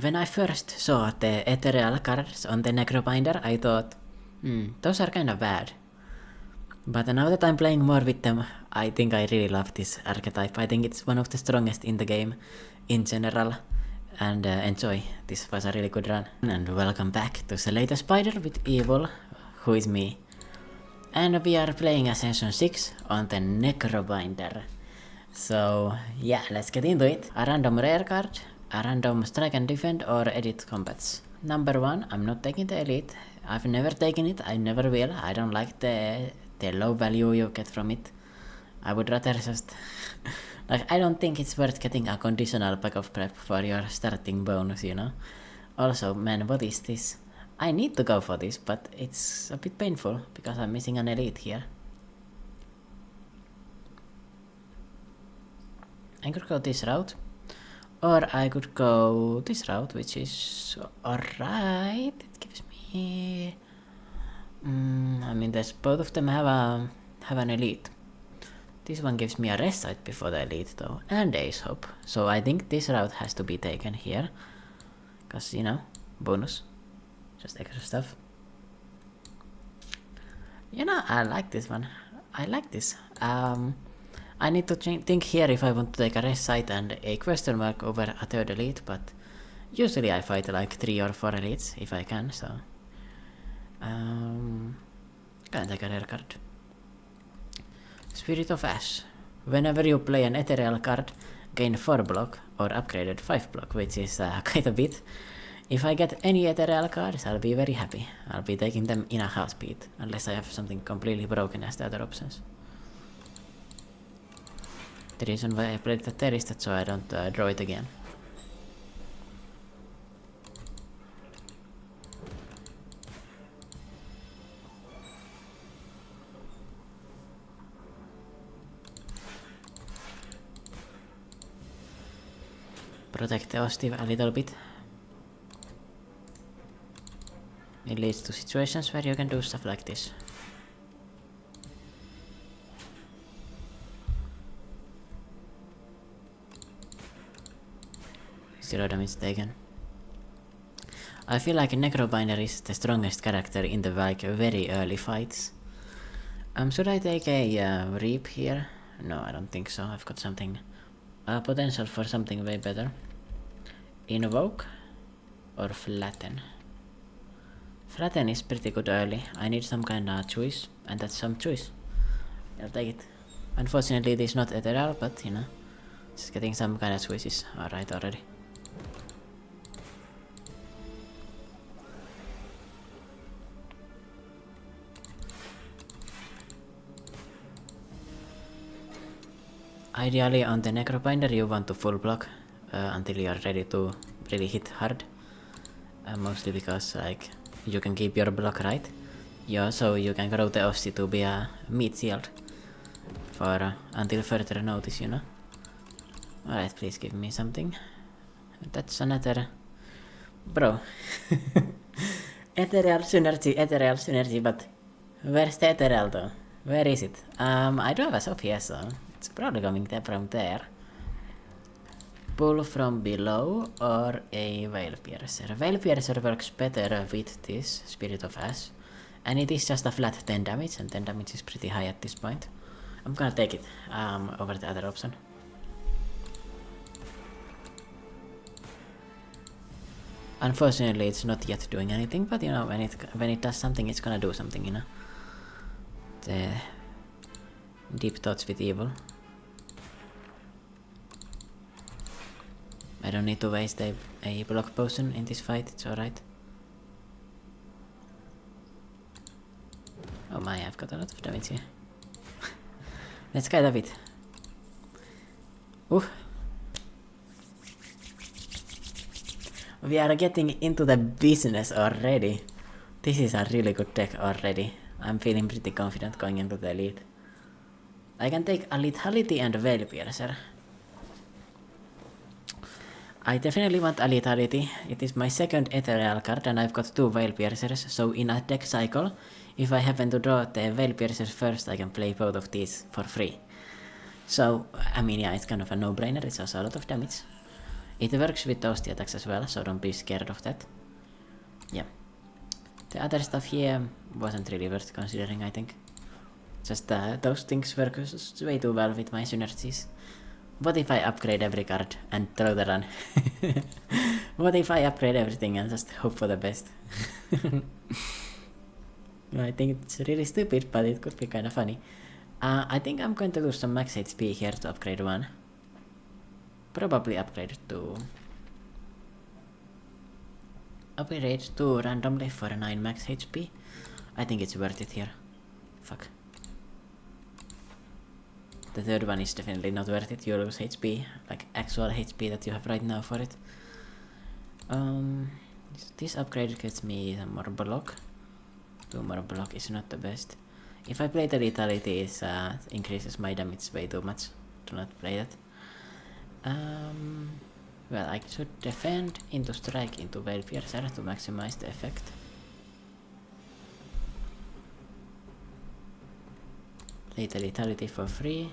When I first saw the ethereal cards on the Necrobinder, I thought, those are kind of bad. But now that I'm playing more with them, I think I really love this archetype. I think it's one of the strongest in the game in general, and enjoy. This was a really good run. And welcome back to the latest Spider with Evil, who is me. And we are playing Ascension 6 on the Necrobinder. So yeah, let's get into it. A random rare card, a random strike and defend, or edit combats. Number 1, I'm not taking the elite. I've never taken it, I never will. I don't like the low value you get from it. I would rather just... like, I don't think it's worth getting a conditional pack of prep for your starting bonus, you know? Also, man, what is this? I need to go for this, but it's a bit painful, because I'm missing an elite here. I could go this route, or I could go this route, which is alright. It gives me... I mean, both of them have an elite. This one gives me a rest site before the elite though, and ace hope. So I think this route has to be taken here, cause you know, bonus, just extra stuff. You know, I like this one. I like this. I need to think here if I want to take a rest site and a question mark over a third elite, but usually I fight like 3 or 4 elites if I can, so... Can take a rare card. Spirit of Ash. Whenever you play an ethereal card, gain 4 block or upgraded 5 block, which is quite a bit. If I get any ethereal cards, I'll be very happy. I'll be taking them in a heartbeat, unless I have something completely broken as the other options. The reason why I played the terrorist is so I don't draw it again. Protect the Ostive a little bit. It leads to situations where you can do stuff like this. Zero damage taken. I feel like Necrobinder is the strongest character in the very early fights. Should I take a Reap here? No, I don't think so. I've got something... potential for something way better. Invoke or Flatten. Flatten is pretty good early. I need some kind of choice, and that's some choice. I'll take it. Unfortunately, it is not ethereal, but you know, just getting some kind of choice is alright already. Ideally on the Necrobinder you want to full block until you are ready to really hit hard. Mostly because like you can keep your block right. Yeah, so you can grow the Ossi to be a meat shield for until further notice, you know. Alright, please give me something. That's another... Bro. Ethereal synergy, but where's the ethereal though? Where is it? I do have a Sophia, so it's probably coming from there. Pull from below or a Veil Piercer. Veil Piercer works better with this Spirit of Ash. And it is just a flat 10 damage, and 10 damage is pretty high at this point. I'm gonna take it over the other option. Unfortunately, it's not yet doing anything, but you know, when it does something, it's gonna do something, you know. The deep thoughts with evil. I don't need to waste a block potion in this fight, it's alright. Oh my, I've got a lot of damage here. Let's get a bit. We are getting into the business already. This is a really good deck already. I'm feeling pretty confident going into the elite. I can take a Lethality and a Veil Piercer. I definitely want a Lethality. It is my second ethereal card and I've got 2 Veil Piercers, so in a deck cycle, if I happen to draw the Veil Piercers first, I can play both of these for free. So, I mean, yeah, it's kind of a no-brainer, it's also a lot of damage. It works with toasty attacks as well, so don't be scared of that. Yeah. The other stuff here wasn't really worth considering, I think. Just those things work way too well with my synergies. What if I upgrade every card and throw the run? What if I upgrade everything and just hope for the best? I think it's really stupid, but it could be kind of funny. I think I'm going to lose some max HP here to upgrade one. Probably upgrade two. Upgrade 2 randomly for 9 max HP. I think it's worth it here. Fuck. The third one is definitely not worth it. You lose HP, like actual HP that you have right now for it. This upgrade gets me some more block. 2 more block is not the best. If I play the lethality, it increases my damage way too much. Do not play that. Well, I should defend into strike into Veil Piercer to maximize the effect. Play the lethality for free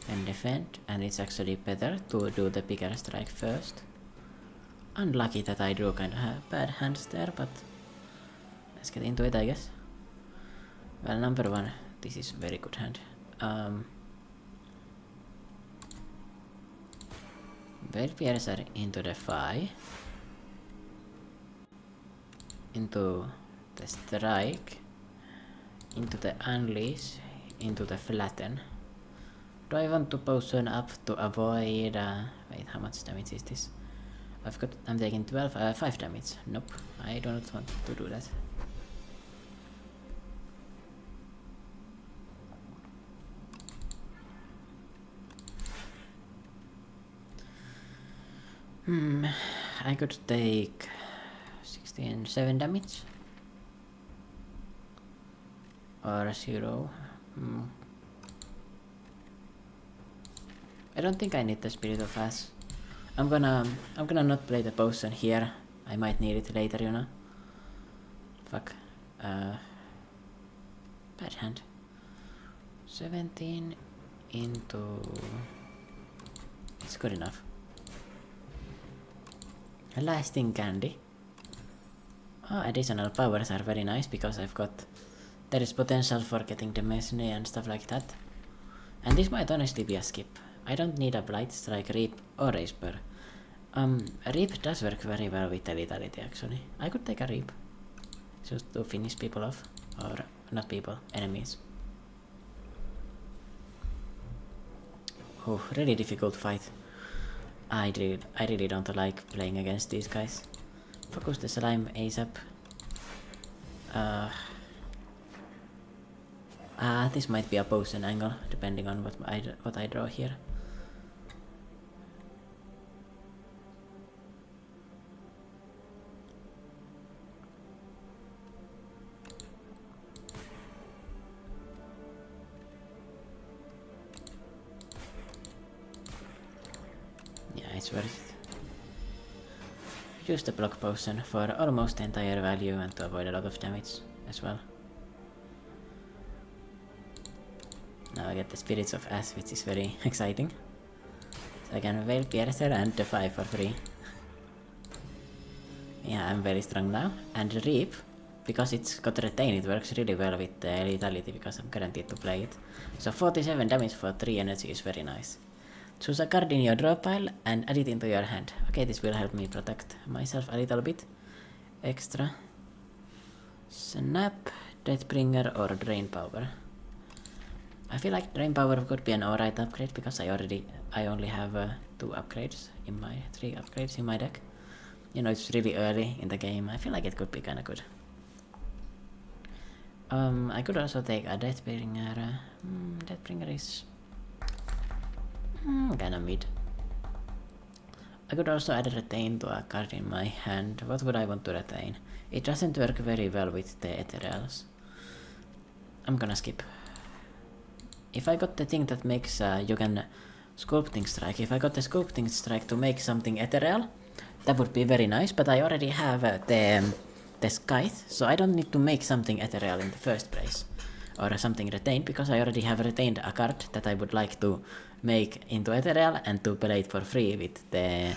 and defend, and it's actually better to do the bigger strike first. Unlucky that I drew kind of bad hands there, but let's get into it, I guess. Well, number one, this is very good hand. Veil Piercer into the 5, into the strike, into the unleash, into the flatten. Do I want to potion up to avoid wait, how much damage is this? I'm taking 5 damage. Nope, I do not want to do that. I could take 7 damage. Or 0. I don't think I need the Spirit of Ash. I'm gonna not play the potion here. I might need it later, you know. Fuck. Bad hand. 17 into... It's good enough. Lasting Candy. Additional powers are very nice because there is potential for getting the Mesne and stuff like that. And this might honestly be a skip. I don't need a Blight Strike, Reap or a Spur. Reap does work very well with the lethality actually. I could take a Reap. Just to finish people off. Or not people, enemies. Oh, really difficult fight. I really don't like playing against these guys. Focus the slime ASAP. This might be a potion angle, depending on what I draw here. Yeah, it's worth it. Use the block potion for almost the entire value and to avoid a lot of damage as well. Now I get the Spirits of Ash, which is very exciting. So I can Veil Piercer and the 5 for free. Yeah, I'm very strong now. And Reap, because it's got Retain, it works really well with the lethality because I'm guaranteed to play it. So 47 damage for 3 energy is very nice. Choose a card in your draw pile and add it into your hand. Okay, this will help me protect myself a little bit extra. Snap, Deathbringer or Drain Power. I feel like Drain Power could be an alright upgrade because I only have 3 upgrades in my deck. You know, it's really early in the game. I feel like it could be kinda good. I could also take a Deathbringer. Deathbringer is kinda mid. I could also add a Retain to a card in my hand. What would I want to retain? It doesn't work very well with the ethereals. I'm gonna skip. If I got the thing that makes you can Sculpting Strike, if I got the Sculpting Strike to make something ethereal, that would be very nice, but I already have the Scythe, so I don't need to make something ethereal in the first place. or something retained, because I already have retained a card that I would like to make into ethereal and to play it for free with the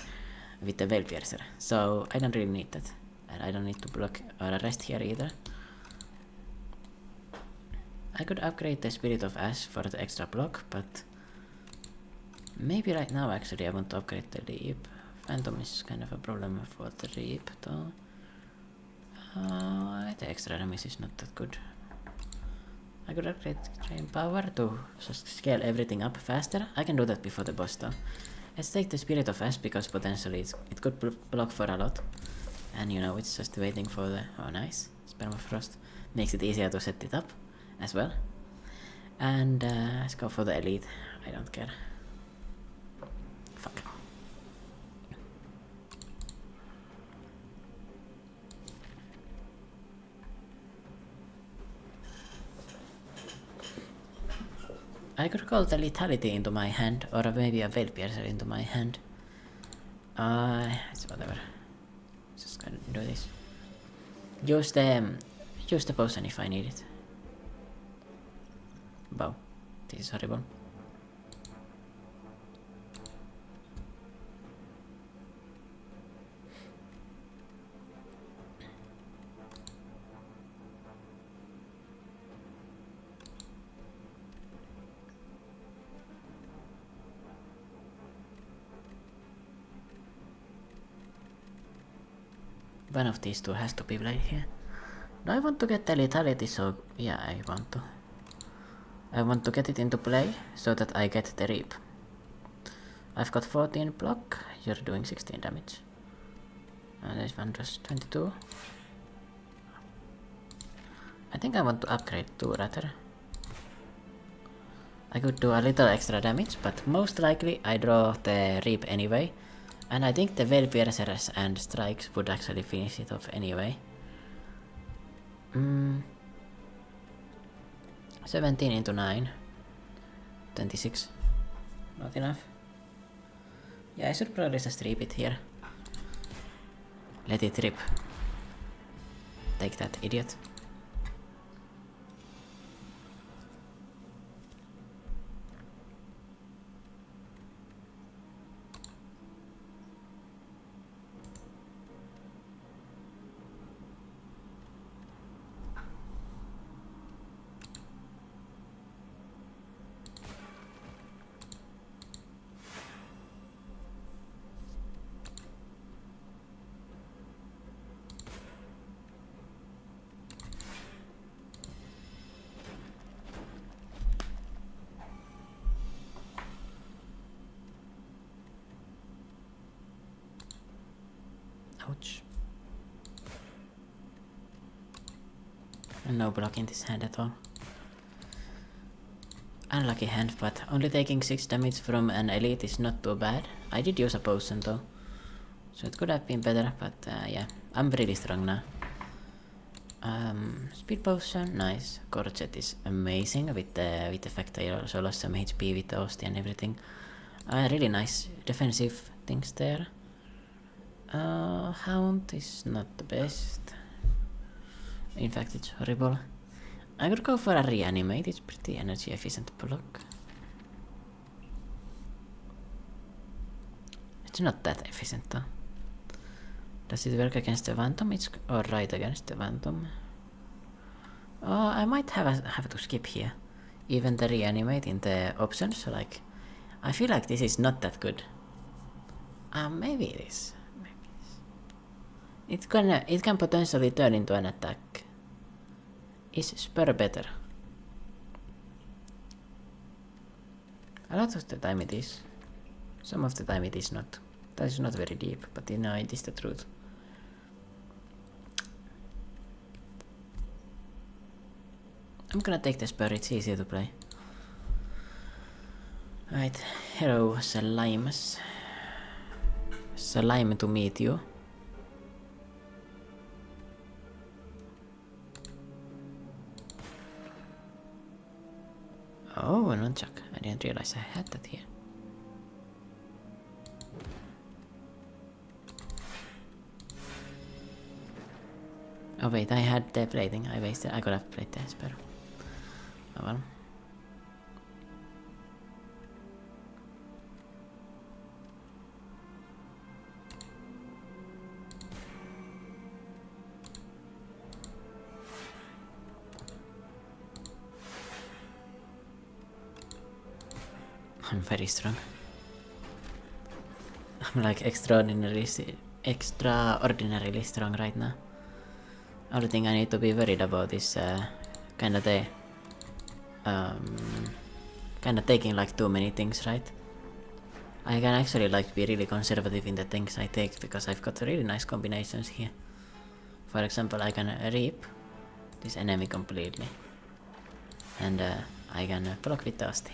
veil piercer. So I don't really need that, and I don't need to block or rest here either. I could upgrade the Spirit of Ash for the extra block, but maybe right now actually I want to upgrade the Leap. Phantom is kind of a problem for the Leap though. The extra damage is not that good. I could upgrade Drain Power to just scale everything up faster. I can do that before the boss though. Let's take the Spirit of Ash because potentially it could block for a lot. And you know, it's just waiting for the... Oh nice, Spermafrost. Makes it easier to set it up as well. And let's go for the elite. I don't care. Fuck. I could call the lethality into my hand, or maybe a veil piercer into my hand. It's whatever. Just gonna do this. Use the potion if I need it. Wow, this is horrible. One of these two has to be played here. Do I want to get the lethality? So yeah, I want to. I want to get it into play so that I get the reap. I've got 14 block, you're doing 16 damage. And this one does 22. I think I want to upgrade 2 rather. I could do a little extra damage, but most likely I draw the reap anyway. And I think the veil piercers and strikes would actually finish it off anyway. 17 into 9. 26. Not enough. Yeah, I should probably just reap it here. Let it rip. Take that, idiot. Ouch. And no block in this hand at all. Unlucky hand, but only taking 6 damage from an elite is not too bad. I did use a potion though, so it could have been better, but yeah, I'm really strong now. Speed potion, nice. Corset is amazing with the fact that you also lost some HP with the Osti and everything. Really nice defensive things there. Hound is not the best. In fact, it's horrible. I could go for a reanimate, it's pretty energy efficient block. It's not that efficient though. Does it work against the Phantom? It's alright against the Phantom. Oh, I might have to skip here. Even the reanimate in the options, so like... I feel like this is not that good. Maybe it is. It can potentially turn into an attack. Is spur better? A lot of the time it is. Some of the time it is not. That is not very deep, but you know, it is the truth. I'm gonna take the spur, it's easier to play. Right, hello Slimes. Slime to meet you. Oh, a nunchuck. I didn't realize I had that here. Oh wait, I had the plating. I wasted. I could have played the spell. Oh well. I'm very strong. I'm like extraordinarily strong right now. Only thing I need to be worried about is kinda taking like too many things, right? I can actually like be really conservative in the things I take because I've got really nice combinations here. For example, I can reap this enemy completely. And I can block with Dusty.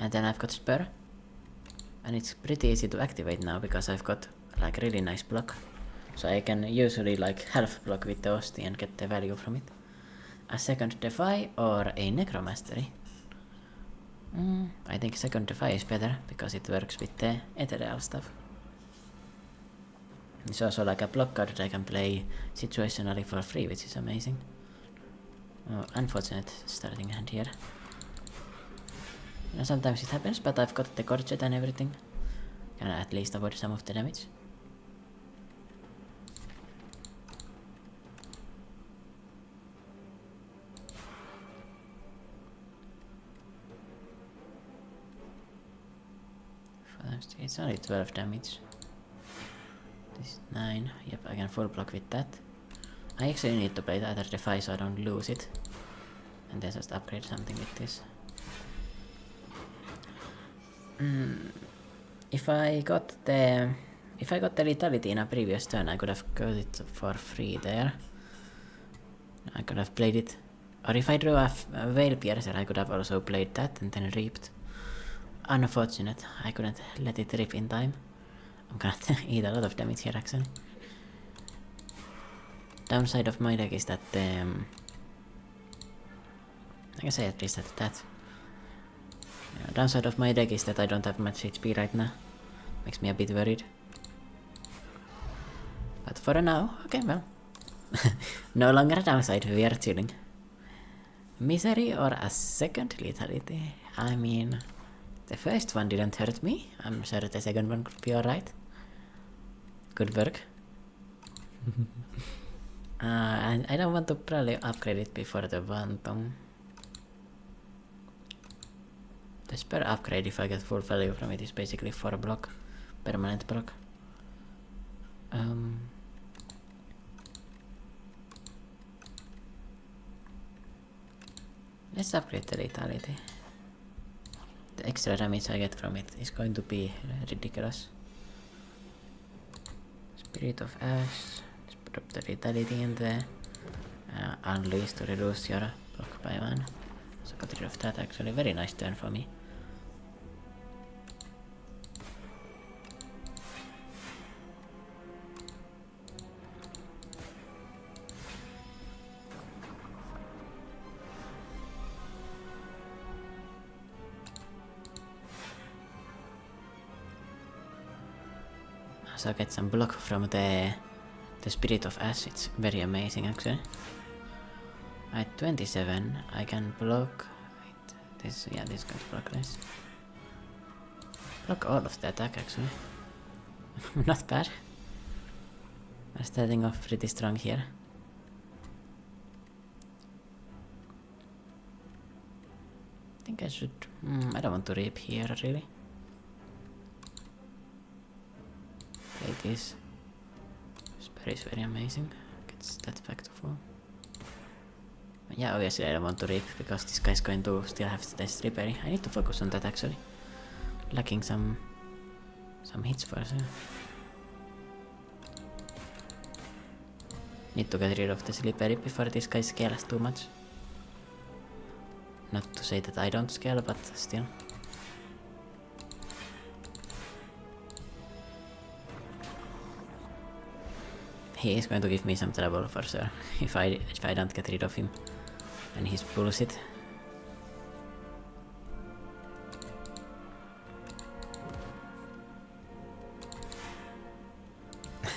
And then I've got spur. And it's pretty easy to activate now because I've got like really nice block. So I can usually like half block with the Osti and get the value from it. A second Defy or a Necromastery? I think second Defy is better because it works with the ethereal stuff. It's also like a block card that I can play situationally for free, which is amazing. Oh, unfortunate starting hand here. You know, sometimes it happens, but I've got the Corset and everything. Can I at least avoid some of the damage? It's only 12 damage. This is 9. Yep, I can full block with that. I actually need to play the other Defy so I don't lose it. And then just upgrade something with this. If I got the lethality in a previous turn, I could have got it for free there. I could have played it. Or if I drew a Veil Piercer, I could have also played that and then reaped. Unfortunate, I couldn't let it rip in time. I'm gonna eat a lot of damage here actually. Downside of my deck is that I can say at least that. Yeah, downside of my deck is that I don't have much HP right now. Makes me a bit worried. But for now, okay, well. No longer a downside, we are chilling. Misery or a second lethality? I mean, the first one didn't hurt me. I'm sure the second one could be alright. Good work. And I don't want to probably upgrade it before the Phantom. The spare upgrade, if I get full value from it, is basically 4 block. Permanent block. Let's upgrade the lethality. The extra damage I get from it is going to be ridiculous. Spirit of Ash. Let's drop the lethality in there. Unleash to reduce your block by 1. So got rid of that actually. Very nice turn for me. So I get some block from the Spirit of Ash. It's very amazing actually. At 27 I can block this got block less. Block all of the attack actually. Not bad. I'm starting off pretty strong here. I think I should I don't want to reap here really. Play this. Spare is very amazing. Gets that back to full. Yeah, obviously I don't want to reap because this guy's going to still have test repair. I need to focus on that actually. Lacking some hits for sure. Need to get rid of the slippery before this guy scales too much. Not to say that I don't scale, but still. He is going to give me some trouble for sure if I don't get rid of him and his bullshit.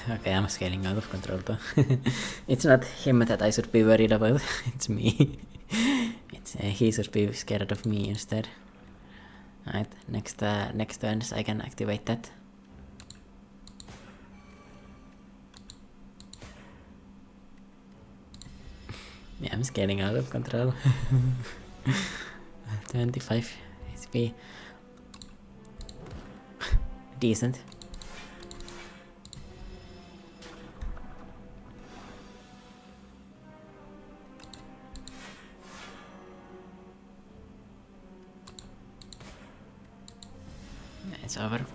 Okay, I'm scaling out of control though. It's not him that I should be worried about, it's me. It's He should be scared of me instead. Alright, next turns I can activate that. Yeah, I'm scaling out of control. 25 HP. Decent. It's over.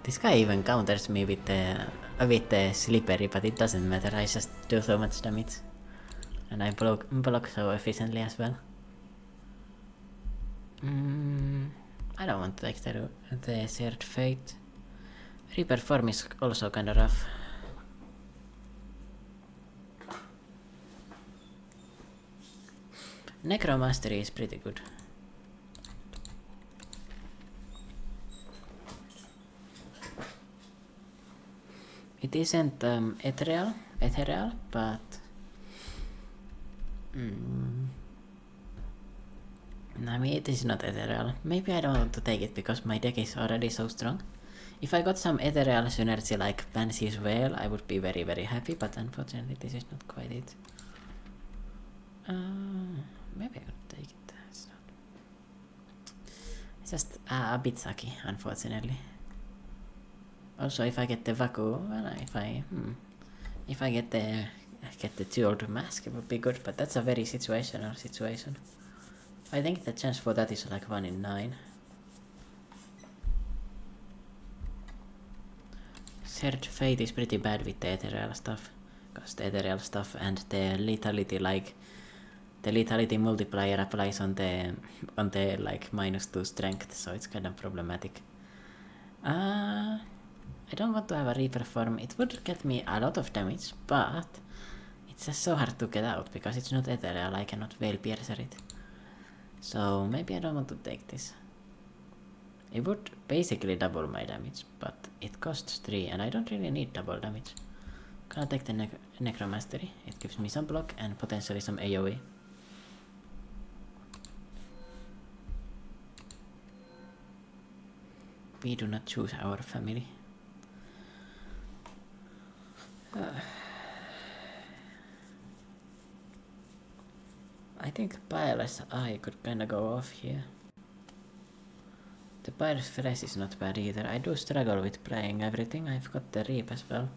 This guy even counters me with the slippery, but it doesn't matter. I just do so much damage, and I block so efficiently as well. I don't want to take the shared fate. Reaper form is also kinda rough. Necromastery is pretty good. It isn't ethereal, but I mean it is not ethereal. Maybe I don't want to take it because my deck is already so strong. If I got some ethereal synergy like Banshee's Veil, I would be very very happy, but unfortunately this is not quite it. Maybe I could take it. It's just a bit sucky, unfortunately. Also, if I get the Vaku, well, if I get the jeweled mask, it would be good. But that's a very situational situation. I think the chance for that is like 1 in 9. Shared fate is pretty bad with the ethereal stuff, because the ethereal stuff and the lethality, like the lethality multiplier applies on the like -2 strength, so it's kind of problematic. I don't want to have a Reaper form. It would get me a lot of damage, but it's just so hard to get out because it's not ethereal. I cannot Veil Piercer it. So maybe I don't want to take this. It would basically double my damage, but it costs 3 and I don't really need double damage. Gonna take the Necromastery. It gives me some block and potentially some AoE. We do not choose our family. I think Pile's Eye could kinda go off here. The Pile's Flesh is not bad either. I do struggle with playing everything. I've got the Reap as well.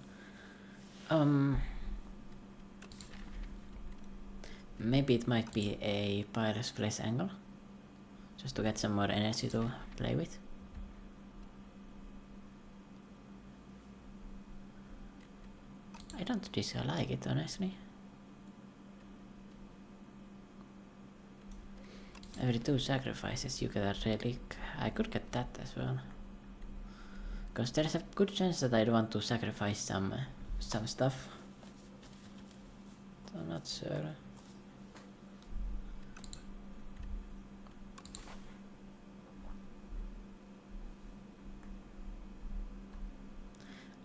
Maybe it might be a Pile's Flesh angle, just to get some more energy to play with. I don't dislike it, honestly. Every 2 sacrifices you get a relic. I could get that as well. Because there's a good chance that I'd want to sacrifice some stuff. So I'm not sure.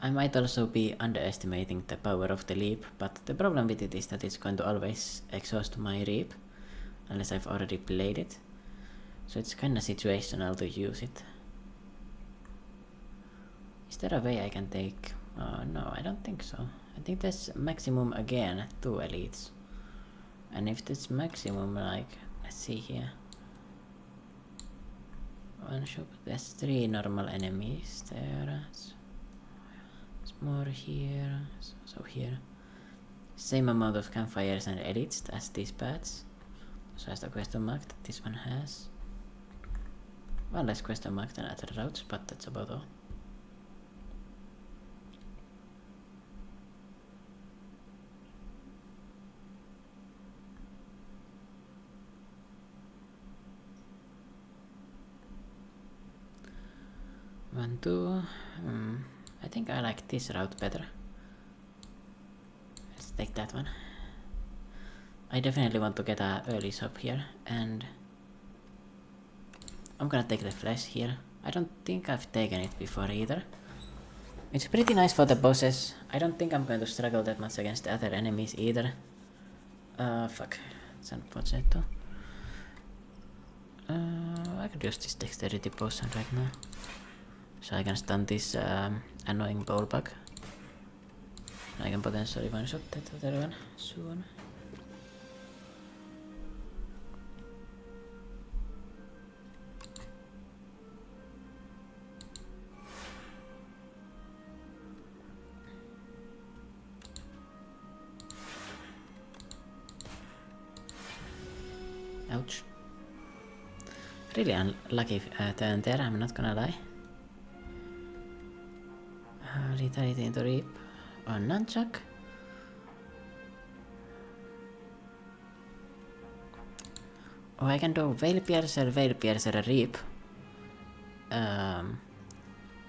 I might also be underestimating the power of the leap, but the problem with it is that it's going to always exhaust my reap, unless I've already played it. So it's kinda situational to use it. Is there a way I can take... Oh no, I don't think so. I think there's maximum again, 2 elites. And if it's maximum, like, let's see here. One shop, there's 3 normal enemies there. More here, so here. Same amount of campfires and elites as these pads. So as the question mark that this one has. One less question mark than other routes, but that's about all. One, two. I think I like this route better. Let's take that one. I definitely want to get an early shop here, and I'm gonna take the flesh here. I don't think I've taken it before either. It's pretty nice for the bosses. I don't think I'm going to struggle that much against the other enemies either. Fuck. It's unfortunate though. I could use this dexterity potion right now. So I can stun this annoying bowl bug. I can potentially one shot that other one soon. Ouch. Really unlucky turn there, I'm not gonna lie. Lethality into Reap on Nunchuck. Oh, I can do Veil Piercer, Reap.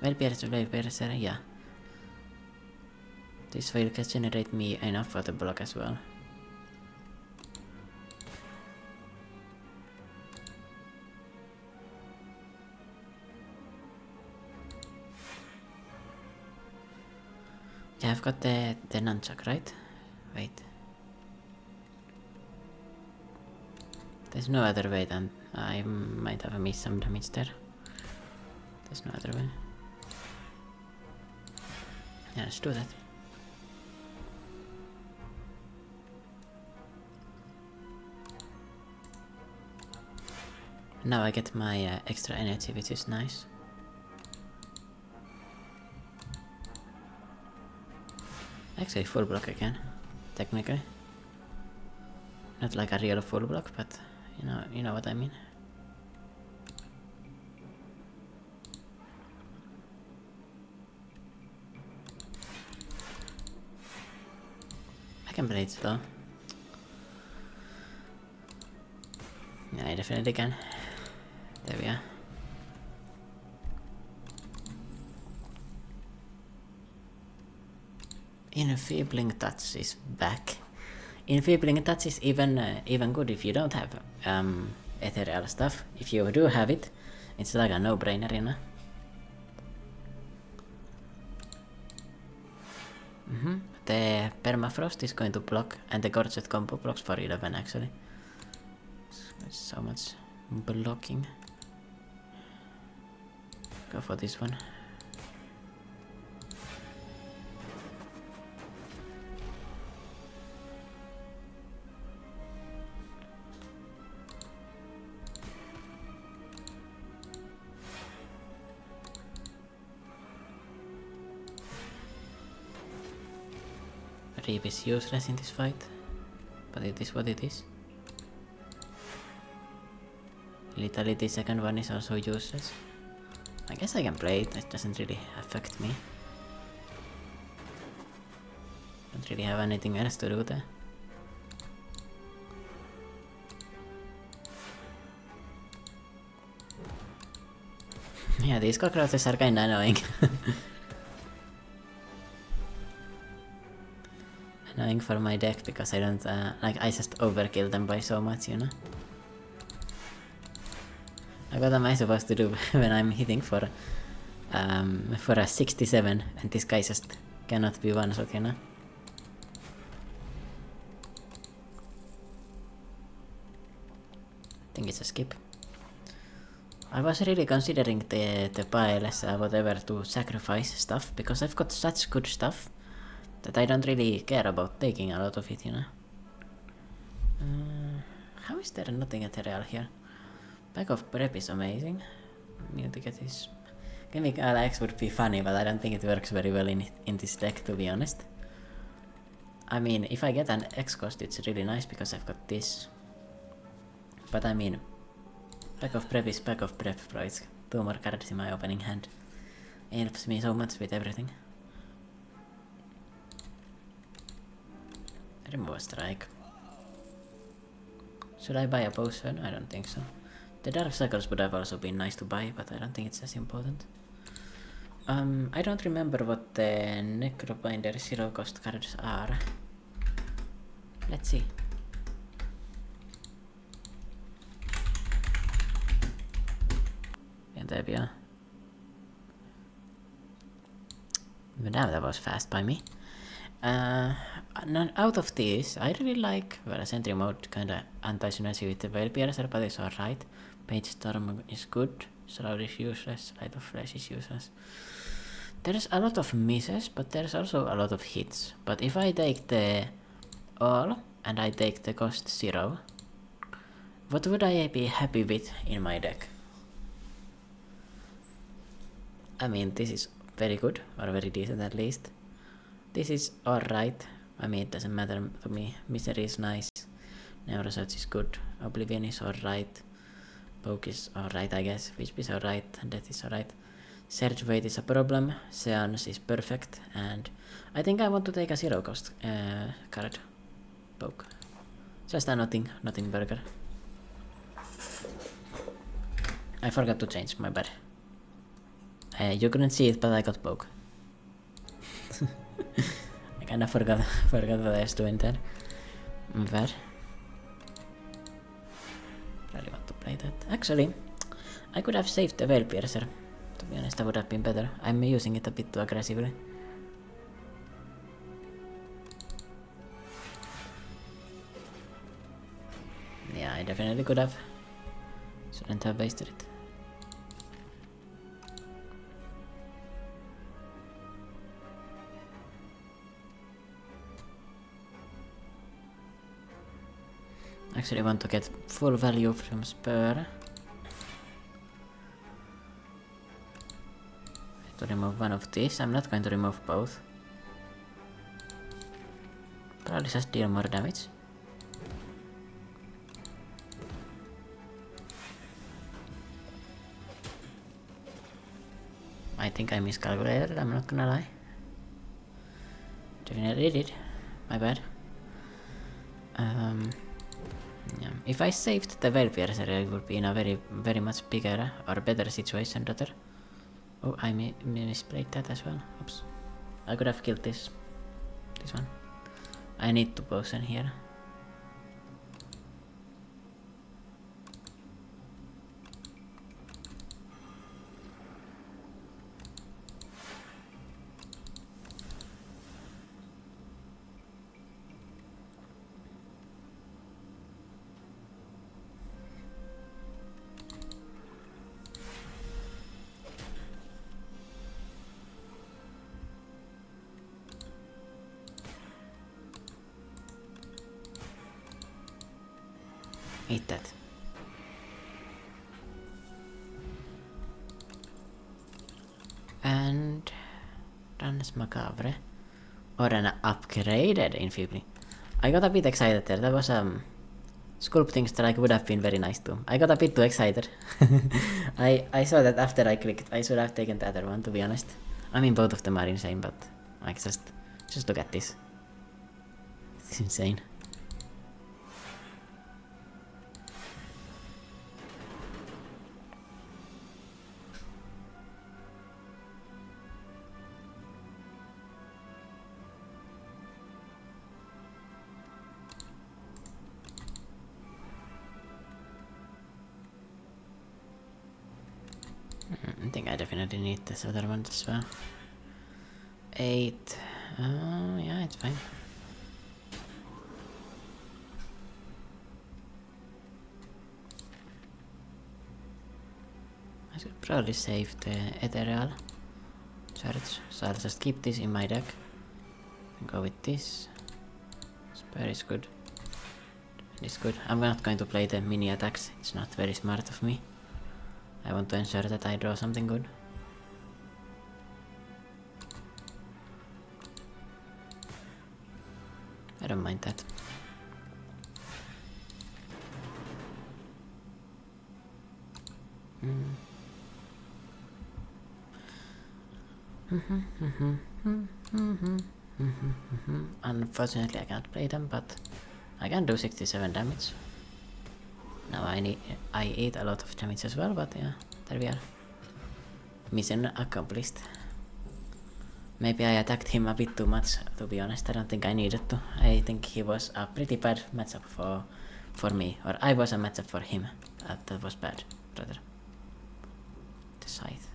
Veil Piercer, yeah. This veil can generate me enough for the block as well. Yeah, I've got the nunchuck, right? Wait. There's no other way than I might have missed some damage there. There's no other way. Yeah, let's do that. Now I get my extra energy, which is nice. Actually, full block again, technically. Not like a real full block, but you know what I mean. I can play it though. Yeah, I definitely can. There we are. Enfeebling Touch is back. Enfeebling Touch is even good if you don't have ethereal stuff. If you do have it, it's like a no-brainer, you know. The Permafrost is going to block, and the Gorget combo blocks for 11 actually. It's so much blocking. Go for this one. Reap is useless in this fight, but it is what it is. Lethality second one is also useless. I guess I can play it, it doesn't really affect me. Don't really have anything else to do there. Yeah, these cockroaches are kinda annoying. Annoying for my deck because I don't I just overkill them by so much, you know. What am I supposed to do when I'm hitting for a 67 and this guy just cannot be one shot, you know? I think it's a skip. I was really considering the piles whatever to sacrifice stuff because I've got such good stuff that I don't really care about taking a lot of it, you know. How is there nothing ethereal here? Pack of Prep is amazing. Need to get this. Chemical X would be funny, but I don't think it works very well in this deck, to be honest. I mean, if I get an X cost, it's really nice because I've got this. But I mean, Pack of Prep is Pack of Prep, bro. It's 2 more cards in my opening hand. It helps me so much with everything. Remove a strike. Should I buy a potion? I don't think so. The Dark Cycles would have also been nice to buy, but I don't think it's as important. I don't remember what the Necrobinder 0 cost cards are. Let's see. And there we are. Damn, that was fast by me. Out of these, I really like, well, Sentry mode kinda anti-synergy with the Veil Piercer, but it's alright. Page Storm is good, Shroud is useless, Light of Flesh is useless. There's a lot of misses, but there's also a lot of hits. But if I take the all, and I take the cost 0, what would I be happy with in my deck? I mean, this is very good, or very decent at least. This is alright. I mean, it doesn't matter to me. Misery is nice. Neurosearch is good. Oblivion is alright. Poke is alright, I guess. Wisp is alright. And Death is alright. Surge Weight is a problem. Seance is perfect. And I think I want to take a 0 cost card. Poke. Just a nothing burger. I forgot to change, my bad. You couldn't see it, but I got poke. I kinda forgot what I was doing there. My bad. Really want to play that. Actually, I could have saved the Veil Piercer. To be honest, that would have been better. I'm using it a bit too aggressively. Yeah, I definitely could have. Shouldn't have wasted it. Actually want to get full value from spire. To remove one of these. I'm not going to remove both. Probably just deal more damage. I think I miscalculated, I'm not gonna lie. Definitely did. My bad. Yeah. If I saved the Veil Piercer, I would be in a very much bigger or better situation rather. Oh, I misplayed that as well. Oops. I could have killed this one. I need to potion here. Eat that. And Runs Macabre. Or an upgraded Infibly. I got a bit excited there. That was Sculpting Strike would have been very nice too. I got a bit too excited. I saw that after I clicked. I should have taken the other one, to be honest. I mean, both of them are insane, but like just look at this. It's insane. I think I definitely need this other one as well. 8. Yeah, it's fine. I should probably save the ethereal charge, so I'll just keep this in my deck and go with this. Spare is good. It's good. I'm not going to play the mini attacks, it's not very smart of me. I want to ensure that I draw something good. I don't mind that. Unfortunately I can't play them, but I can do 67 damage. Now I eat a lot of damage as well, but yeah, there we are. Mission accomplished. Maybe I attacked him a bit too much, to be honest. I don't think I needed to. I think he was a pretty bad matchup for me. Or I was a matchup for him. That was bad, rather. The scythe.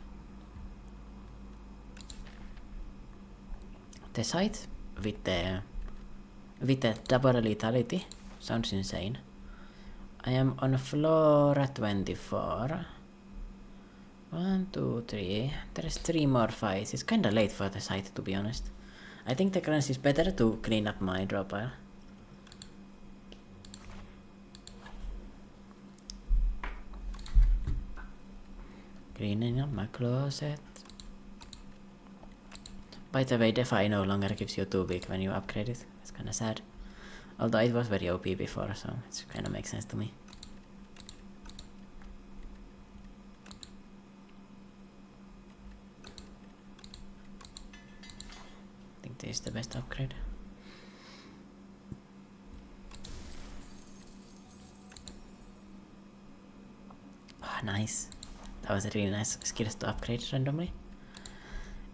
The site with the double lethality sounds insane. I am on floor 24. 1, 2, 3. There's 3 more fights. It's kinda late for the site, to be honest. I think the currency is better to clean up my draw pile. Cleaning up my closet. By the way, Defi no longer gives you 2 week when you upgrade it. It's kinda sad. Although it was very OP before, so it kinda makes sense to me. I think this is the best upgrade. Ah, nice. That was a really nice skills to upgrade randomly.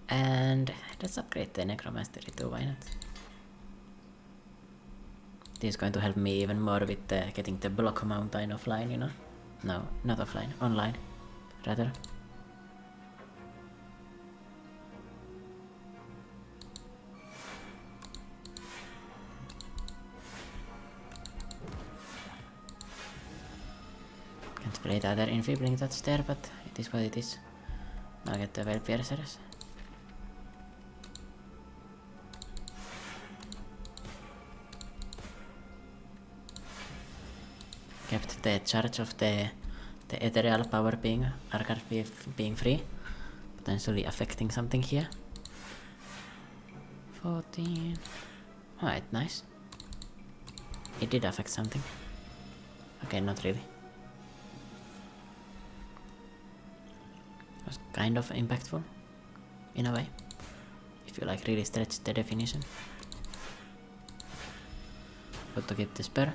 And let's upgrade the necromastery too, why not? This is going to help me even more with getting the block mountain offline, you know? No, not offline, online, rather. Can't play the other enfeebling that's there, but it is what it is. Now get the well piercers. Kept the charge of the ethereal power being being free, potentially affecting something here. 14. Alright, nice. It did affect something. Okay, not really. Was kind of impactful, in a way, if you like really stretch the definition. Good to keep the spare,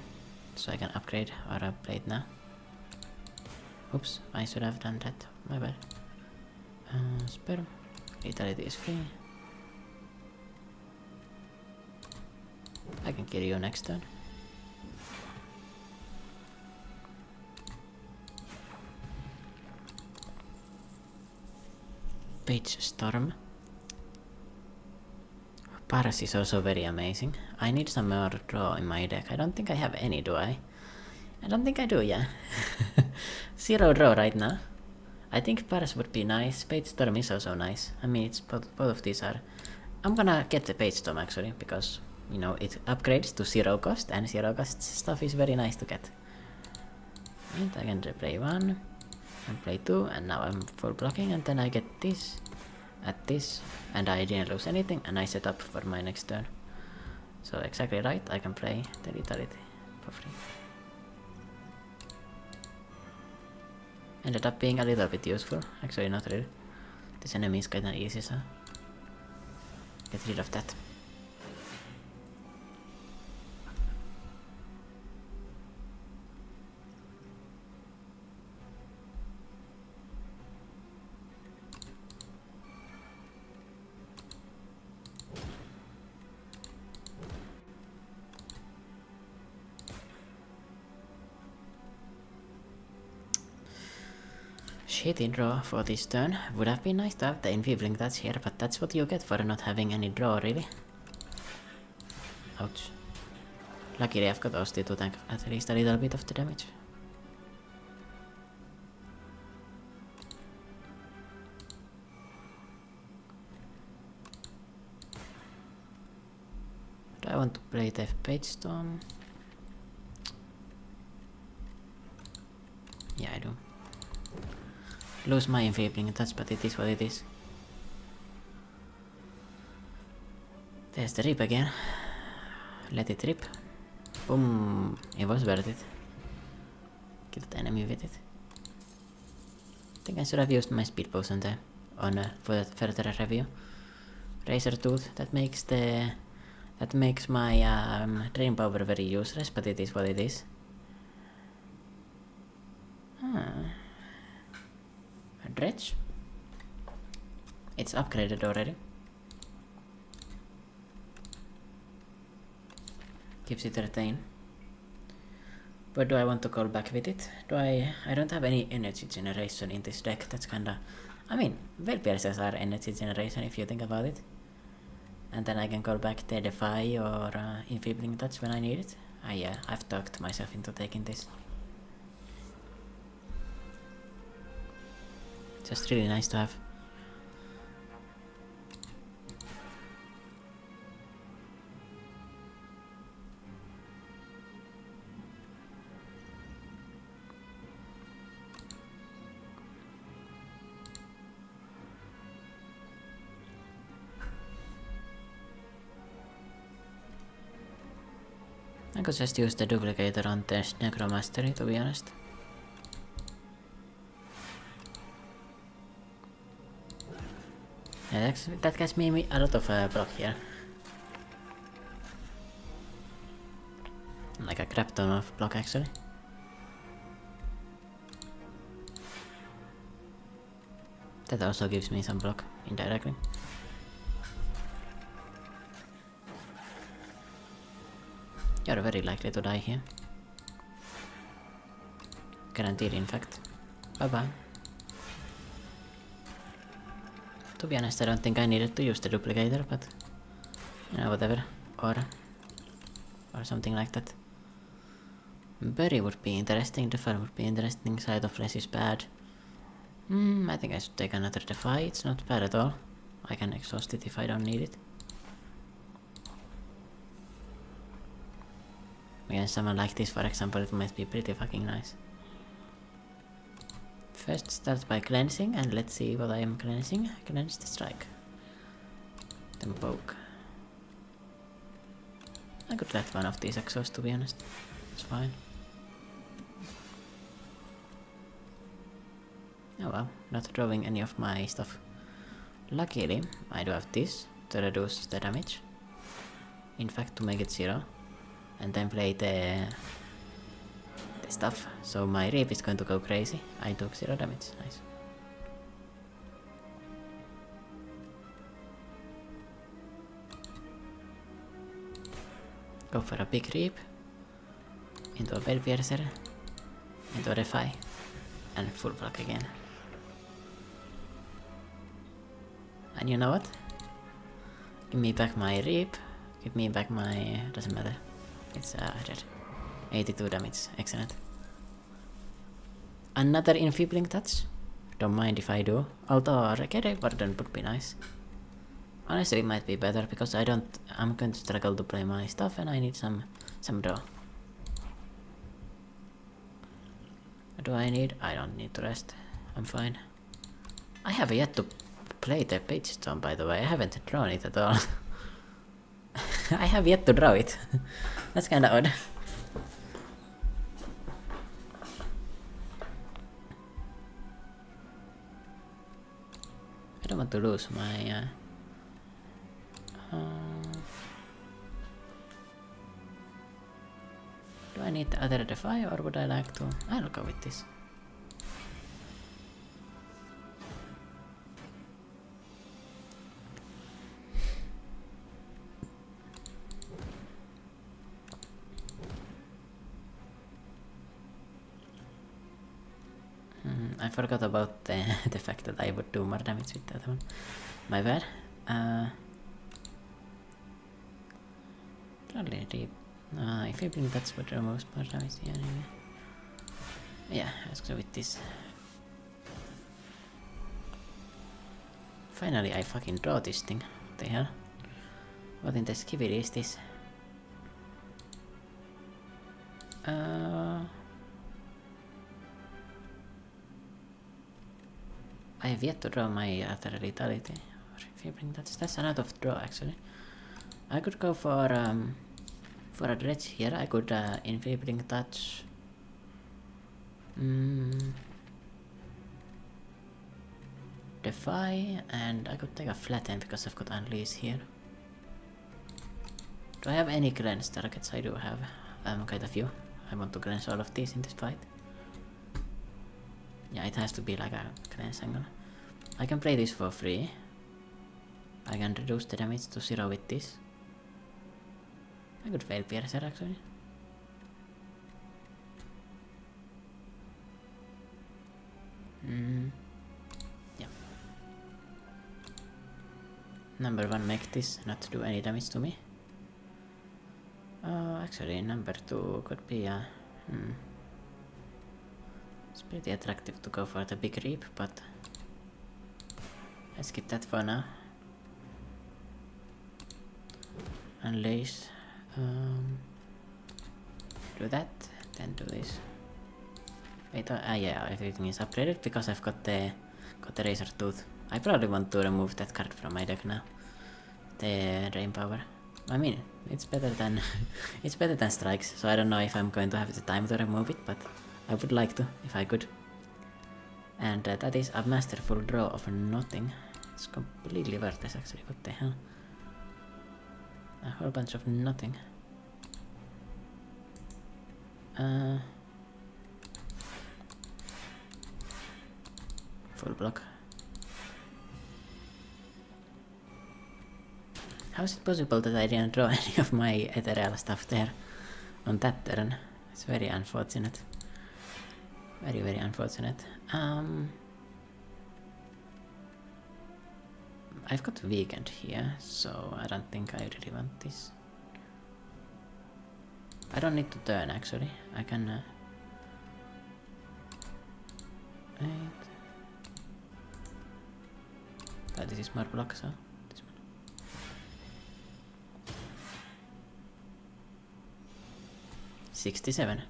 so I can upgrade or upgrade now. Oops, I should have done that, my bad. Spare, lethality is free. I can kill you next turn. Page Storm. Paras is also very amazing. I need some more draw in my deck. I don't think I have any, do I? I don't think I do, yeah. 0 draw right now. I think Paras would be nice. Page Storm is also nice. I mean, it's both of these are... I'm gonna get the Page Storm actually, because, you know, it upgrades to 0 cost, and 0 cost stuff is very nice to get. And I can play 1. And play 2, and now I'm full blocking, and then I get this at this, and I didn't lose anything, and I set up for my next turn. So exactly right, I can play the lethality for free. Ended up being a little bit useful, actually not really. This enemy is kinda easy, so get rid of that. Shitty draw for this turn. Would have been nice to have the enfeebling that's here, but that's what you get for not having any draw, really. Ouch. Luckily I've got Osti to tank at least a little bit of the damage. Do I want to play the Page Storm? Yeah, I do. Lose my enfeebling touch, but it is what it is. There's the rip again. Let it rip. Boom. It was worth it. Kill the enemy with it. I think I should have used my speed potion there on for further review. Razor Tooth, that makes my drain power very useless, but it is what it is. Dredge. It's upgraded already. Gives it retain. But do I want to call back with it? I don't have any energy generation in this deck. That's kinda... I mean, well piercers are energy generation if you think about it. And then I can call back the Defy or Enfeebling Touch when I need it. I've talked myself into taking this. Just really nice to have. I could just use the duplicator on the Necromastery, to be honest. Yeah, that gets me a lot of block here. Like a crap ton of block actually. That also gives me some block indirectly. You're very likely to die here. Guaranteed, in fact. Bye bye. To be honest, I don't think I needed to use the duplicator, but you know, whatever. Or something like that. Bury would be interesting, Defy would be interesting, Side of Flesh is bad. I think I should take another Defy, it's not bad at all. I can exhaust it if I don't need it. Against someone like this, for example, it might be pretty fucking nice. First start by cleansing, and let's see what I am cleansing. Cleanse the strike. Then poke. I could let one of these exhaust, to be honest. It's fine. Oh well, not drawing any of my stuff. Luckily, I do have this to reduce the damage. In fact, to make it 0. And then play the stuff. So my Reap is going to go crazy. I took 0 damage. Nice. Go for a big Reap. Into a Bell Piercer. Into a Defy. And full block again. And you know what? Give me back my Reap. Give me back my... doesn't matter. It's dead. 82 damage. Excellent. Another Enfeebling Touch. Don't mind if I do. Although Recade Warden would be nice. Honestly, it might be better because I'm going to struggle to play my stuff and I need some draw. What do I need? I don't need to rest. I'm fine. I have yet to play the Page Stone, by the way. I haven't drawn it at all. I have yet to draw it. That's kinda odd. I don't want to lose my... do I need the other Defy or would I like to... I'll go with this. I forgot about the fact that I would do more damage with that one. My bad. Probably deep. If I bring that's what removes more damage, yeah, anyway. Yeah, let's go with this. Finally, I fucking draw this thing. What the hell? What in the skivvy is this? I have yet to draw my other lethality. Or if you bring that's a lot of draw actually. I could go for a dredge here. I could Enfeebling Touch. Defy, and I could take a flatten because I've got Unleash here. Do I have any cleanse targets? I do have quite a few. I want to cleanse all of these in this fight. Yeah, it has to be like a cleanse angle. I can play this for free. I can reduce the damage to 0 with this. I could fail Piercer actually. Yeah. Number 1 make this not do any damage to me. Actually number 2 could be it's pretty attractive to go for the big reap, but let's skip that for now. Unleash, do that, then do this. Wait, yeah, everything is upgraded because I've got the razor tooth. I probably want to remove that card from my deck now. The rain power. I mean, it's better than it's better than strikes. So I don't know if I'm going to have the time to remove it, but I would like to if I could. And that is a masterful draw of nothing. It's completely worthless actually. What the hell? A whole bunch of nothing. Full block. How is it possible that I didn't draw any of my ethereal stuff there on that turn? It's very unfortunate. Very, very unfortunate. I've got weekend here, so I don't think I really want this. I don't need to turn actually. I can wait. But this is more block, so this one. $67.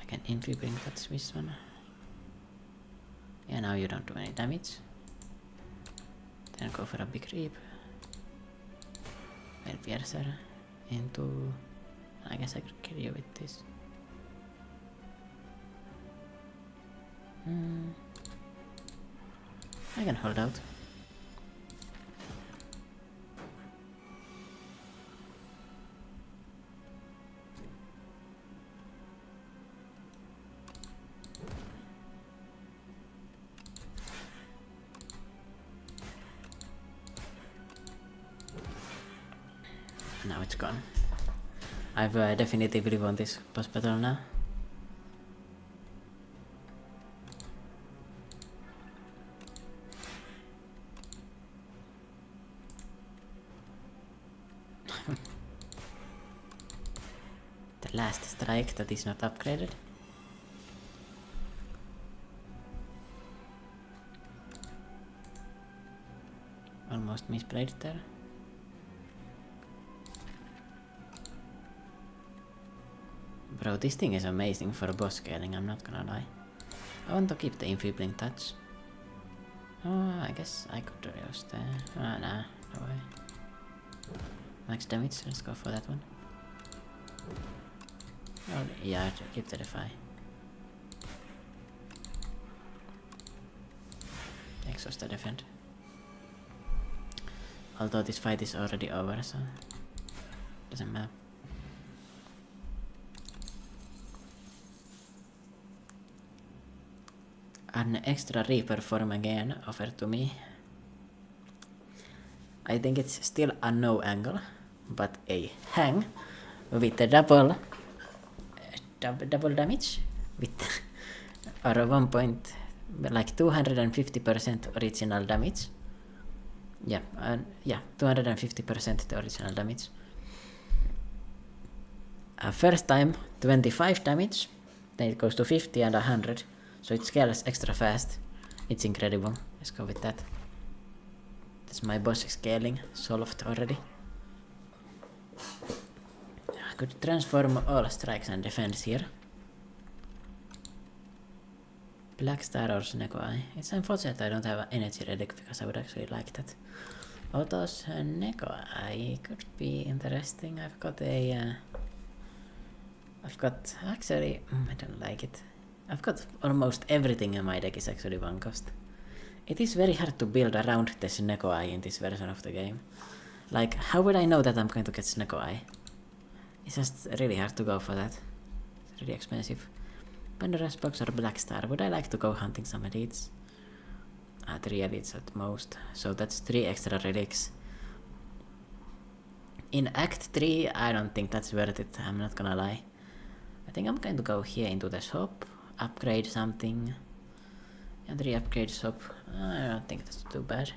I can infibring touch this one. Yeah, now you don't do any damage. Then go for a big reap. Well, piercer into. I guess I could kill you with this. I can hold out. Now it's gone. I've definitively won this boss battle now. The last strike that is not upgraded. Almost misplayed there. Bro, this thing is amazing for boss scaling, I'm not gonna lie. I want to keep the enfeebling touch. Oh, I guess I could use the... Oh, nah, no way. Max damage, let's go for that one. Oh, yeah, keep the defy. Exhaust the defend. Although this fight is already over, so... doesn't matter. An extra Reaper form again offered to me. I think it's still a no angle, but a hang with a double damage with or 1 point like 250% original damage. Yeah, 250% the original damage. First time 25 damage, then it goes to 50 and 100. So it scales extra fast. It's incredible. Let's go with that. That's my boss scaling solved already. I could transform all strikes and defense here. Black Star or Sneko Eye. It's unfortunate I don't have an energy relic because I would actually like that. Although Sneko Eye could be interesting. I've got actually I don't like it. I've got almost everything in my deck is actually one cost. It is very hard to build around the Sneko Eye in this version of the game. Like, how would I know that I'm going to get Sneko Eye? It's just really hard to go for that. It's really expensive. Pandora's Box or Black Star. Would I like to go hunting some elites? 3 elites at most. So that's 3 extra relics. In Act 3, I don't think that's worth it. I'm not gonna lie. I think I'm going to go here into the shop. Upgrade something, And 3 upgrades up. I don't think that's too bad.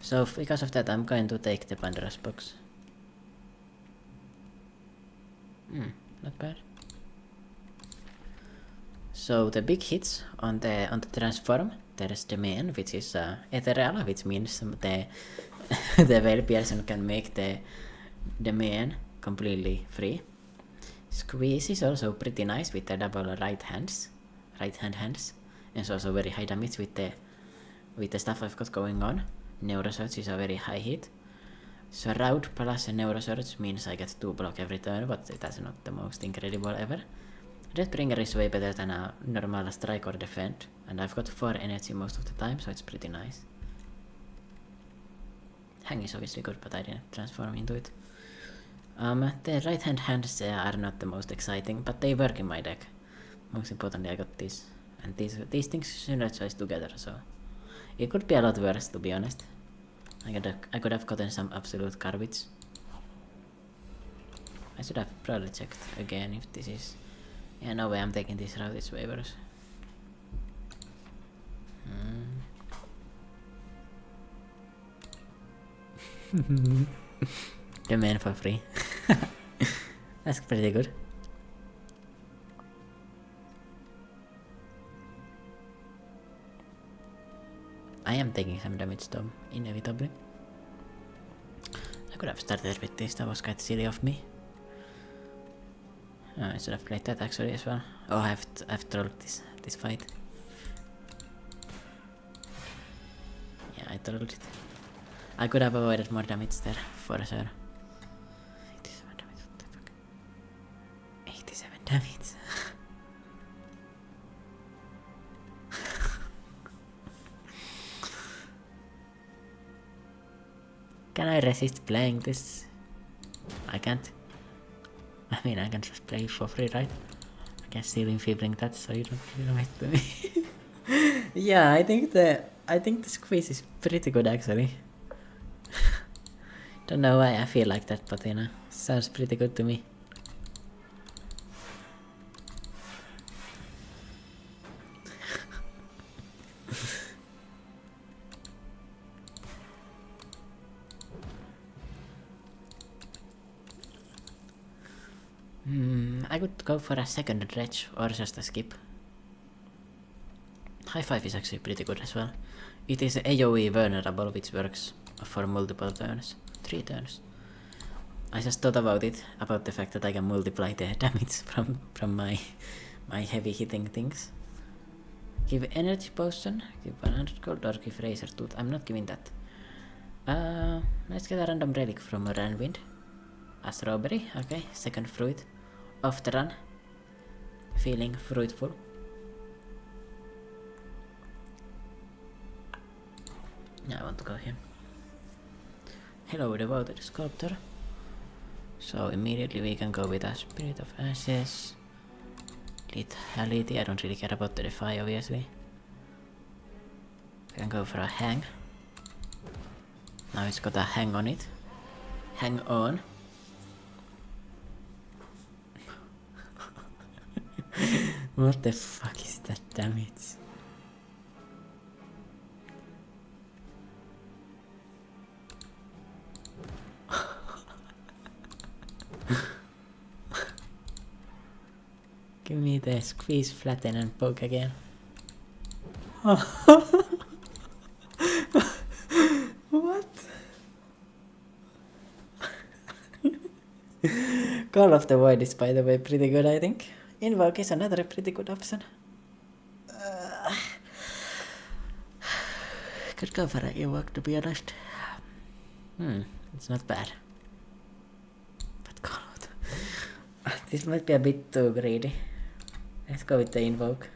So because of that, I'm going to take the Pandora's box. Not bad. So the big hits on the transform, there's the main, which is ethereal, which means the the whale person can make the main completely free. Squeeze is also pretty nice with the double right hand hands, and it's also very high damage with the stuff I've got going on. Neurosurge is a very high hit. Shroud plus a Neurosurge means I get 2 block every turn, but that's not the most incredible ever. Deathbringer is way better than a normal strike or defend, and I've got 4 energy most of the time, so it's pretty nice. Hang is obviously good, but I didn't transform into it. The right hand hands are not the most exciting, but they work in my deck. Most importantly, I got this, and these things synergize together, so it could be a lot worse, to be honest. I could have gotten some absolute garbage. I should have probably checked again if this is... Yeah, no way I'm taking this route, it's way worse. The man for free. That's pretty good. I am taking some damage though, inevitably. I could have started with this, that was quite silly of me. Oh, I should have played that actually as well. Oh, I've trolled this fight. Yeah, I trolled it. I could have avoided more damage there, for sure. 87 damage, what the fuck? 87 damage. Can I resist playing this? I can't. I mean, I can just play it for free, right? I can still enfeebling that, so you don't have to me. Yeah, I think the squeeze is pretty good actually. Don't know why I feel like that, but you know, sounds pretty good to me. I could go for a second dredge or just a skip. High 5 is actually pretty good as well. It is AoE vulnerable, which works for multiple turns. 3 turns. I just thought about it, about the fact that I can multiply the damage from my heavy hitting things. Give energy potion, give 100 gold, or give razor tooth. I'm not giving that. Let's get a random relic from a Ranwind. A strawberry, okay. Second fruit. Off the run. Feeling fruitful. Yeah, I want to go here. Hello, devoted sculptor. So immediately we can go with a Spirit of Ashes. Lethality, I don't really care about the Defy obviously. We can go for a hang. Now it's got a hang on it. Hang on. What the fuck is that damage? Give me the squeeze, flatten and poke again. What? Call of the Void is by the way pretty good, I think. Invoke is another pretty good option. Could go for an Invoke to be honest. It's not bad. But Call of the... This might be a bit too greedy. Let's go with the Invoke.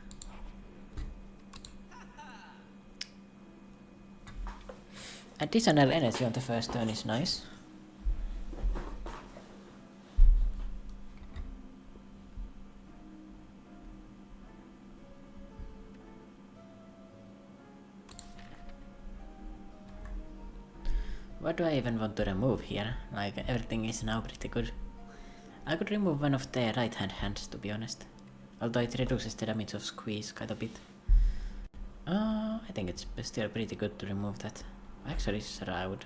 Additional energy on the first turn is nice. What do I even want to remove here? Like, everything is now pretty good. I could remove one of the right hand hands, to be honest. Although it reduces the damage of squeeze quite a bit. I think it's still pretty good to remove that. Actually, Shroud.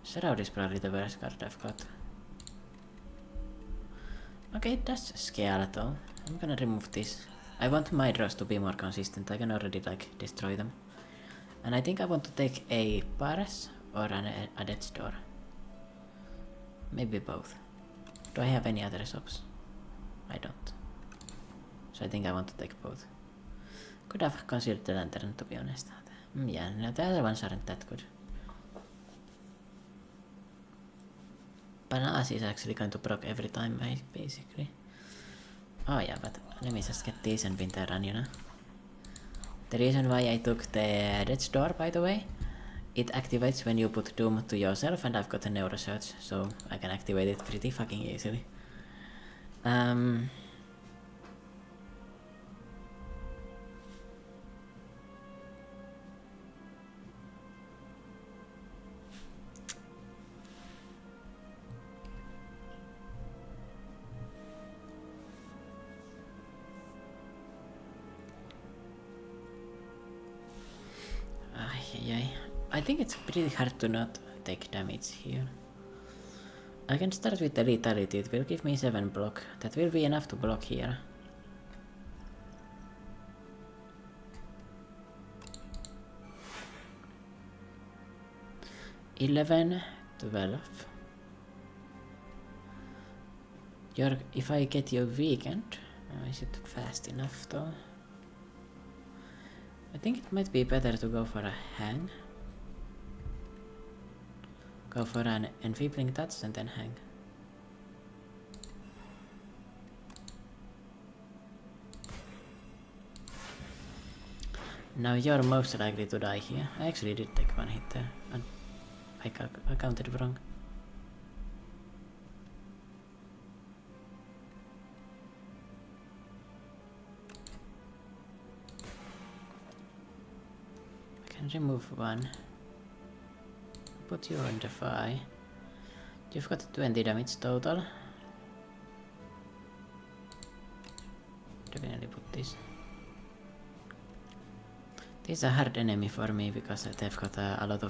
Shroud is probably the worst card I've got. Okay, that's skeletal. I'm gonna remove this. I want my draws to be more consistent. I can already like destroy them. And I think I want to take a Paras or a Death's Door. Maybe both. Do I have any other shops? I don't. So I think I want to take both. Could have considered the Lantern, to be honest. Yeah, no, the other ones aren't that good. Panas is actually going to proc every time, basically. Oh yeah, but let me just get decent winter run, you know. The reason why I took the Death's Door, by the way, it activates when you put Doom to yourself, and I've got a Neurosearch, so I can activate it pretty fucking easily. I think it's pretty hard to not take damage here. I can start with the lethality, it will give me 7 block. That will be enough to block here. $11, $12. If I get your weekend, is it fast enough though? I think it might be better to go for a hang. Go for an enfeebling touch and then hang. Now you're most likely to die here. I actually did take one hit there. And I counted wrong. I can remove one. Put you on the fire. You've got 20 damage total. Definitely put this. This is a hard enemy for me because they've got a lot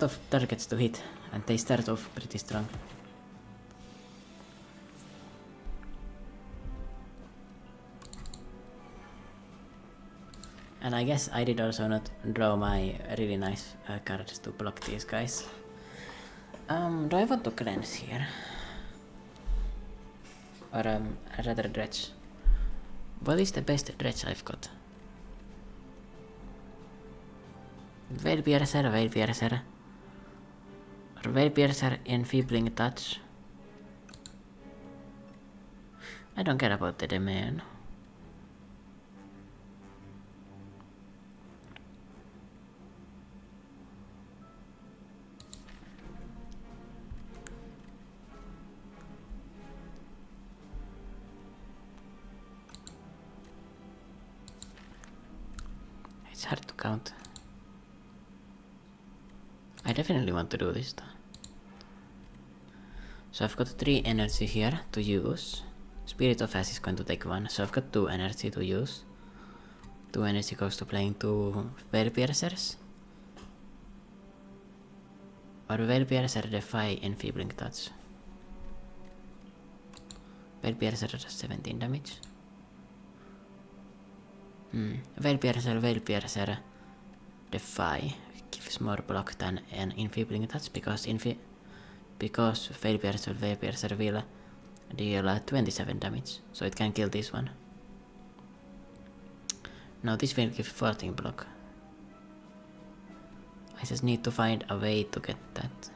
of targets to hit, and they start off pretty strong. And I guess I did also not draw my really nice cards to block these guys. Do I want to cleanse here? Or rather dredge? What is the best dredge I've got? Veilpiercer, Veilpiercer. Or Veilpiercer, Enfeebling Touch. I don't care about the domain. It's hard to count. I definitely want to do this though. So I've got 3 energy here to use. Spirit of Ash is going to take 1, so I've got 2 energy to use. 2 energy goes to playing 2 Veilpiercers. Or Veilpiercer Defy Enfeebling Touch. Veilpiercer does 17 damage. Veilpiercer Defy gives more block than an Enfeebling Touch because Veilpiercer will deal 27 damage, so it can kill this one. Now this will give 14 block. I just need to find a way to get that.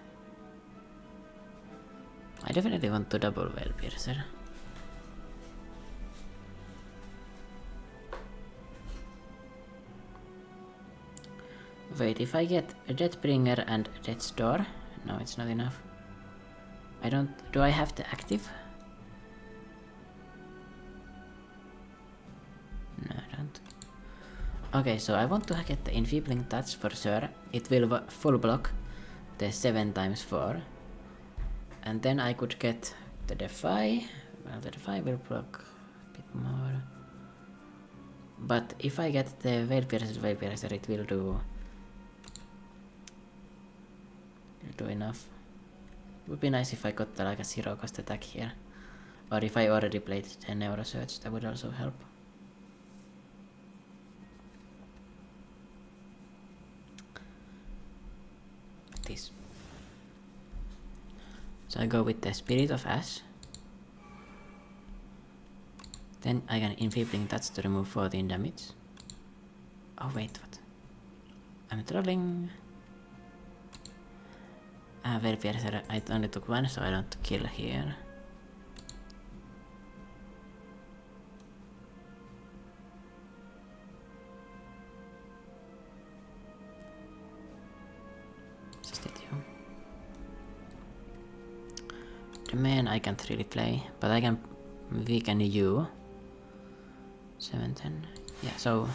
I definitely want to double Veilpiercer. Wait, if I get a Deathbringer and Death's Door, no, it's not enough. Do I have the active? No, I don't. Okay, so I want to get the Enfeebling Touch for sure. It will full block the 7 times 4. And then I could get the Defy. Well, the Defy will block a bit more. But if I get the Veil Piercer, it will do enough. Would be nice if I got like a 0 cost attack here. Or if I already played 10 euro search, that would also help. This. So I go with the Spirit of Ash. Then I can Enfeebling Touch to remove 14 damage. Oh wait, what? I'm trolling. Veil Piercer, I only took one, so I don't kill here. Just it you. The man I can't really play, but I can weaken you. 7, 10. Yeah, so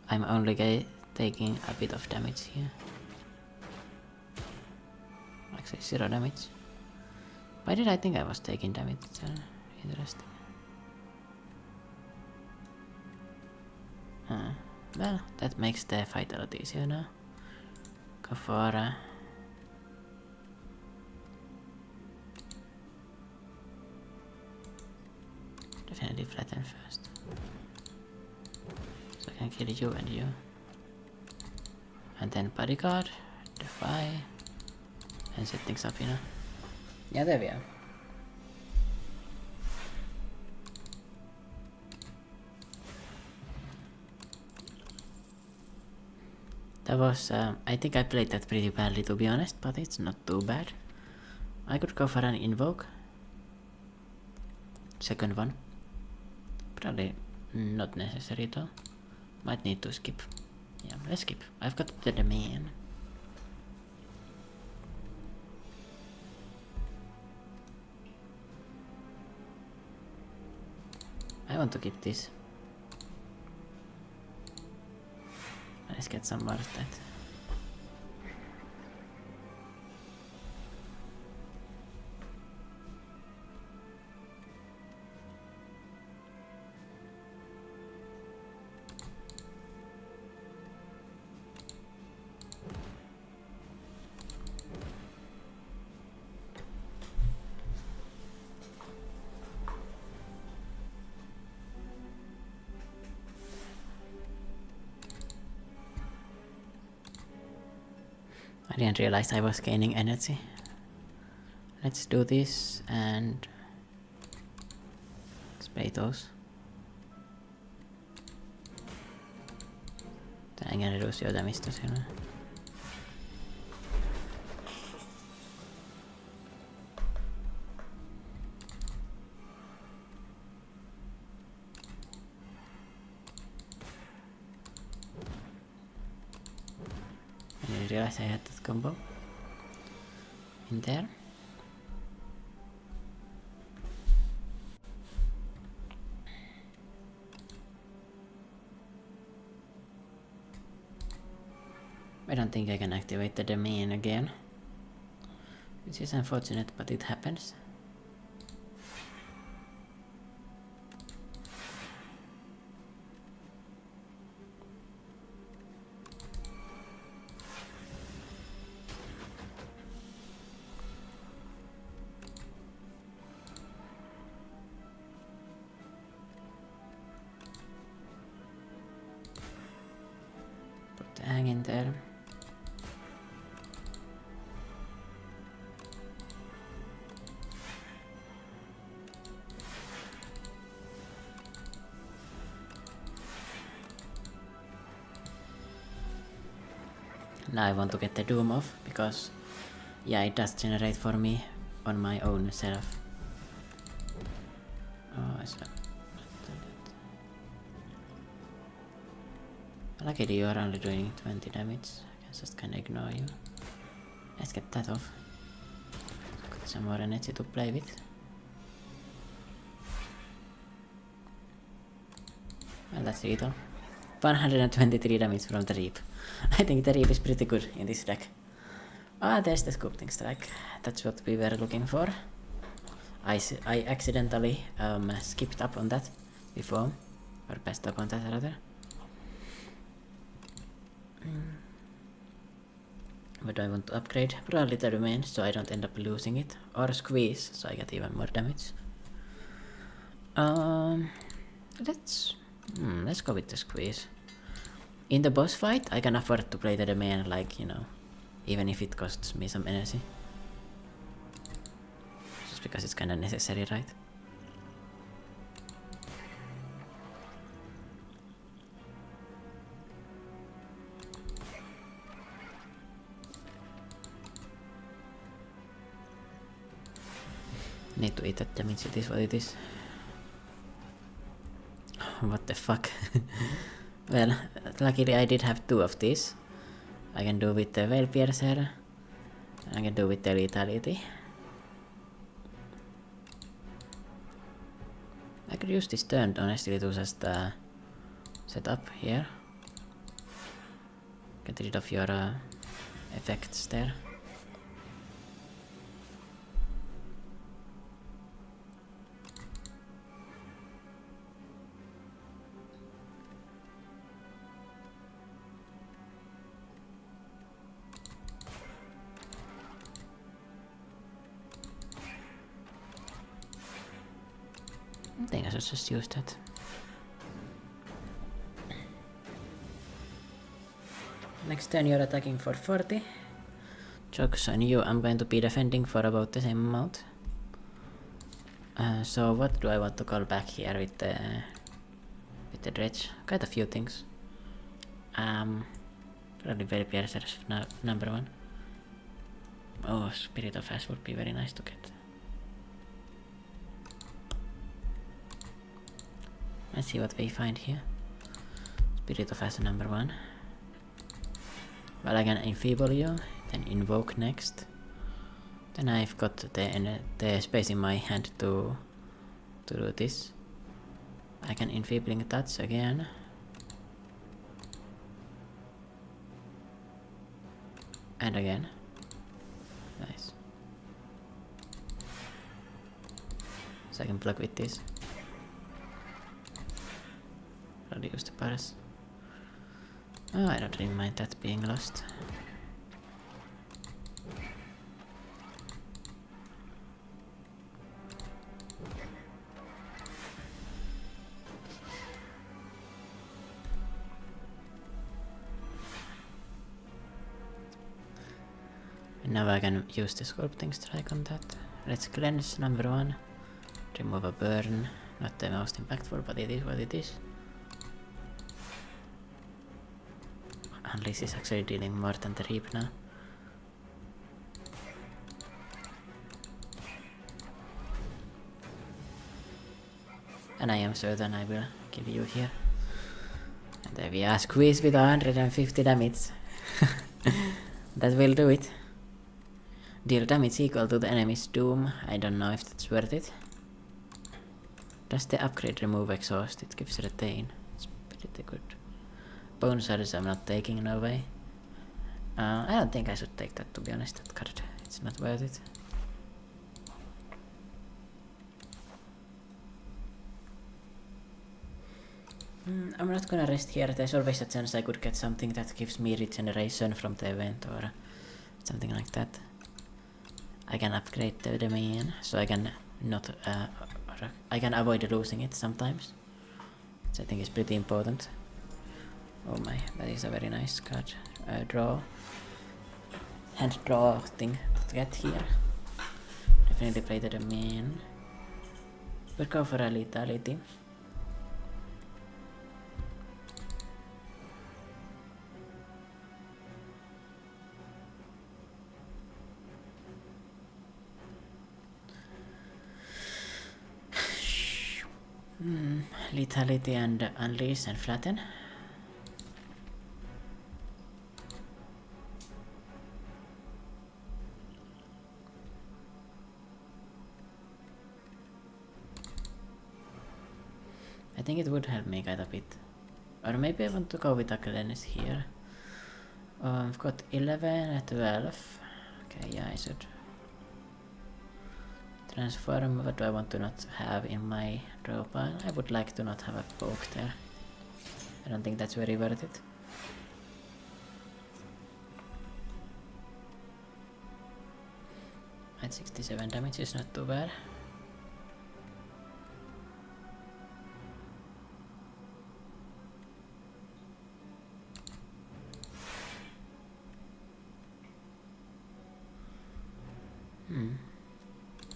I'm only taking a bit of damage here. Actually 0 damage. Why did I think I was taking damage? Interesting. Well, that makes the fight a lot easier now. Go for definitely flatten first. So I can kill you and you. And then bodyguard, defy, and set things up, you know. Yeah, there we are. That was, I think I played that pretty badly to be honest, but it's not too bad. I could go for an invoke. Second one. Probably not necessary though. Might need to skip. Yeah, let's skip. I've got the domain. I want to keep this. Let's get some more of that. I didn't realize I was gaining energy. Let's do this and spray those. Then I can reduce your damage to 0. I didn't realize I had that combo in there. I don't think I can activate the domain again, which is unfortunate, but it happens. Put the hang in there. Now I want to get the Doom off, because yeah, it does generate for me on my own self. Oh, I should not do that. Luckily you are only doing 20 damage. I can just kinda ignore you. Let's get that off. Got some more energy to play with. Well, that's lethal. 123 damage from the Reap. I think the Reap is pretty good in this deck. Ah, there's the Sculpting Strike. That's what we were looking for. I accidentally skipped up on that before. or pesto contest rather. What do I want to upgrade? Probably the domain so I don't end up losing it, or squeeze so I get even more damage. Let's go with the squeeze. In the boss fight I can afford to play the domain, like, you know, even if it costs me some energy. Just because it's kinda necessary, right? Need to eat that damage, it is what it is. What the fuck? Well, luckily I did have 2 of these. I can do with the Veil Piercer. I can do with the Lethality. I could use this turn honestly to just set up here. Get rid of your effects there. I think I should just use that. Next turn you're attacking for 40. Jokes on you, I'm going to be defending for about the same amount. So what do I want to call back here with the dredge? Quite a few things. Probably Veil Piercer is number 1. Oh, Spirit of Ash would be very nice to get. Let's see what we find here. Spirit of Ash number 1. Well, I can enfeeble you, then invoke next. Then I've got the space in my hand to do this. I can enfeebling touch again. And again. Nice. So I can block with this. Reduce the paras. Oh, I don't really mind that being lost. And now I can use the sculpting strike on that. Let's cleanse number 1. Remove a burn. Not the most impactful, but it is what it is. Unleash is actually dealing more than the Reap now. And I am certain I will kill you here. And there we are, squeeze with 150 damage. That will do it. Deal damage equal to the enemy's doom. I don't know if that's worth it. Does the upgrade remove exhaust? It gives retain. It's pretty good. Bone shards I'm not taking, no way. I don't think I should take that, to be honest, that card. It's not worth it. I'm not gonna rest here. There's always a chance I could get something that gives me regeneration from the event or something like that. I can upgrade the domain, so I can not I can avoid losing it sometimes, which I think is pretty important. Oh my, that is a very nice card. Hand draw thing to get here. Definitely play the domain. We'll go for a lethality. Lethality and unleash and flatten. I think it would help me quite a bit. Or maybe I want to go with a cleanse here. I've got 11 at 12. Okay, yeah, I should transform. What do I want to not have in my draw pile? I would like to not have a poke there. I don't think that's very worth it. At 67 damage is not too bad.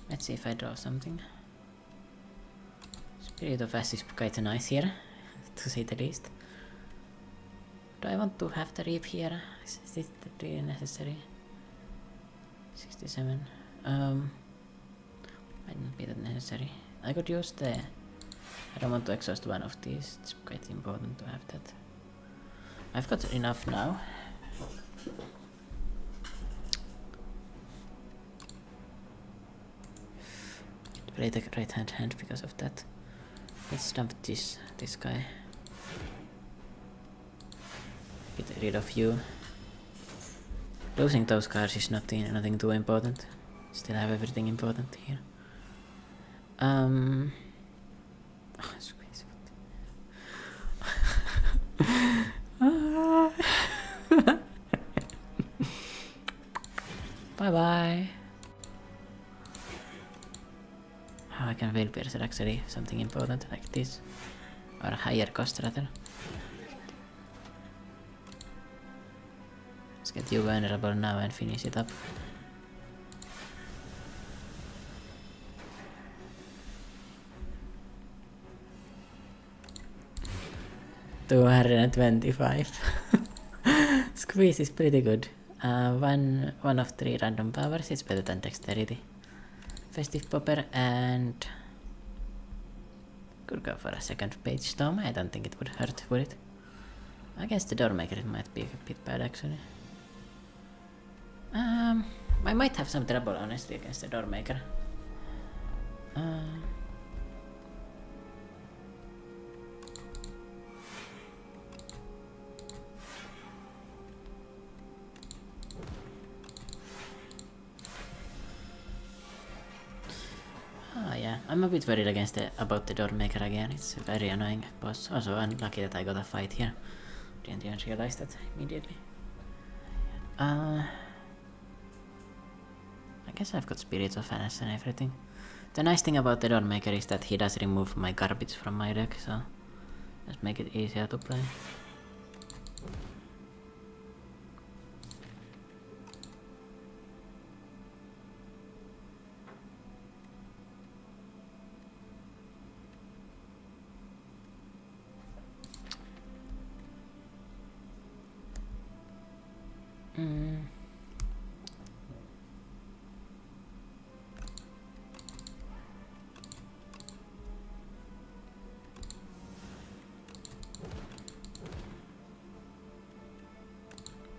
Let's see if I draw something. Spirit of Ash is quite nice here, to say the least. Do I want to have the reap here? Is it really necessary? 67. Might not be that necessary. I could use the... I don't want to exhaust one of these. It's quite important to have that. I've got enough now. Play the right hand because of that. Let's dump this guy. Get rid of you. Losing those cards is nothing too important. Still have everything important here. Squeeze. Bye bye. I can Veil Piercer actually something important like this, or a higher cost rather. Let's get you vulnerable now and finish it up. $225. Squeeze is pretty good. One of 3 random powers. It's better than Dexterity. Festive Popper and could go for a second page storm. I don't think it would hurt, would it? Against the Doormaker it might be a bit bad actually. I might have some trouble honestly against the Doormaker. Yeah, I'm a bit worried about the Doormaker again. It's a very annoying boss. Also unlucky that I got a fight here. Didn't even realize that immediately. I guess I've got Spirits of Ash and everything. The nice thing about the Doormaker is that he does remove my garbage from my deck, so let's make it easier to play.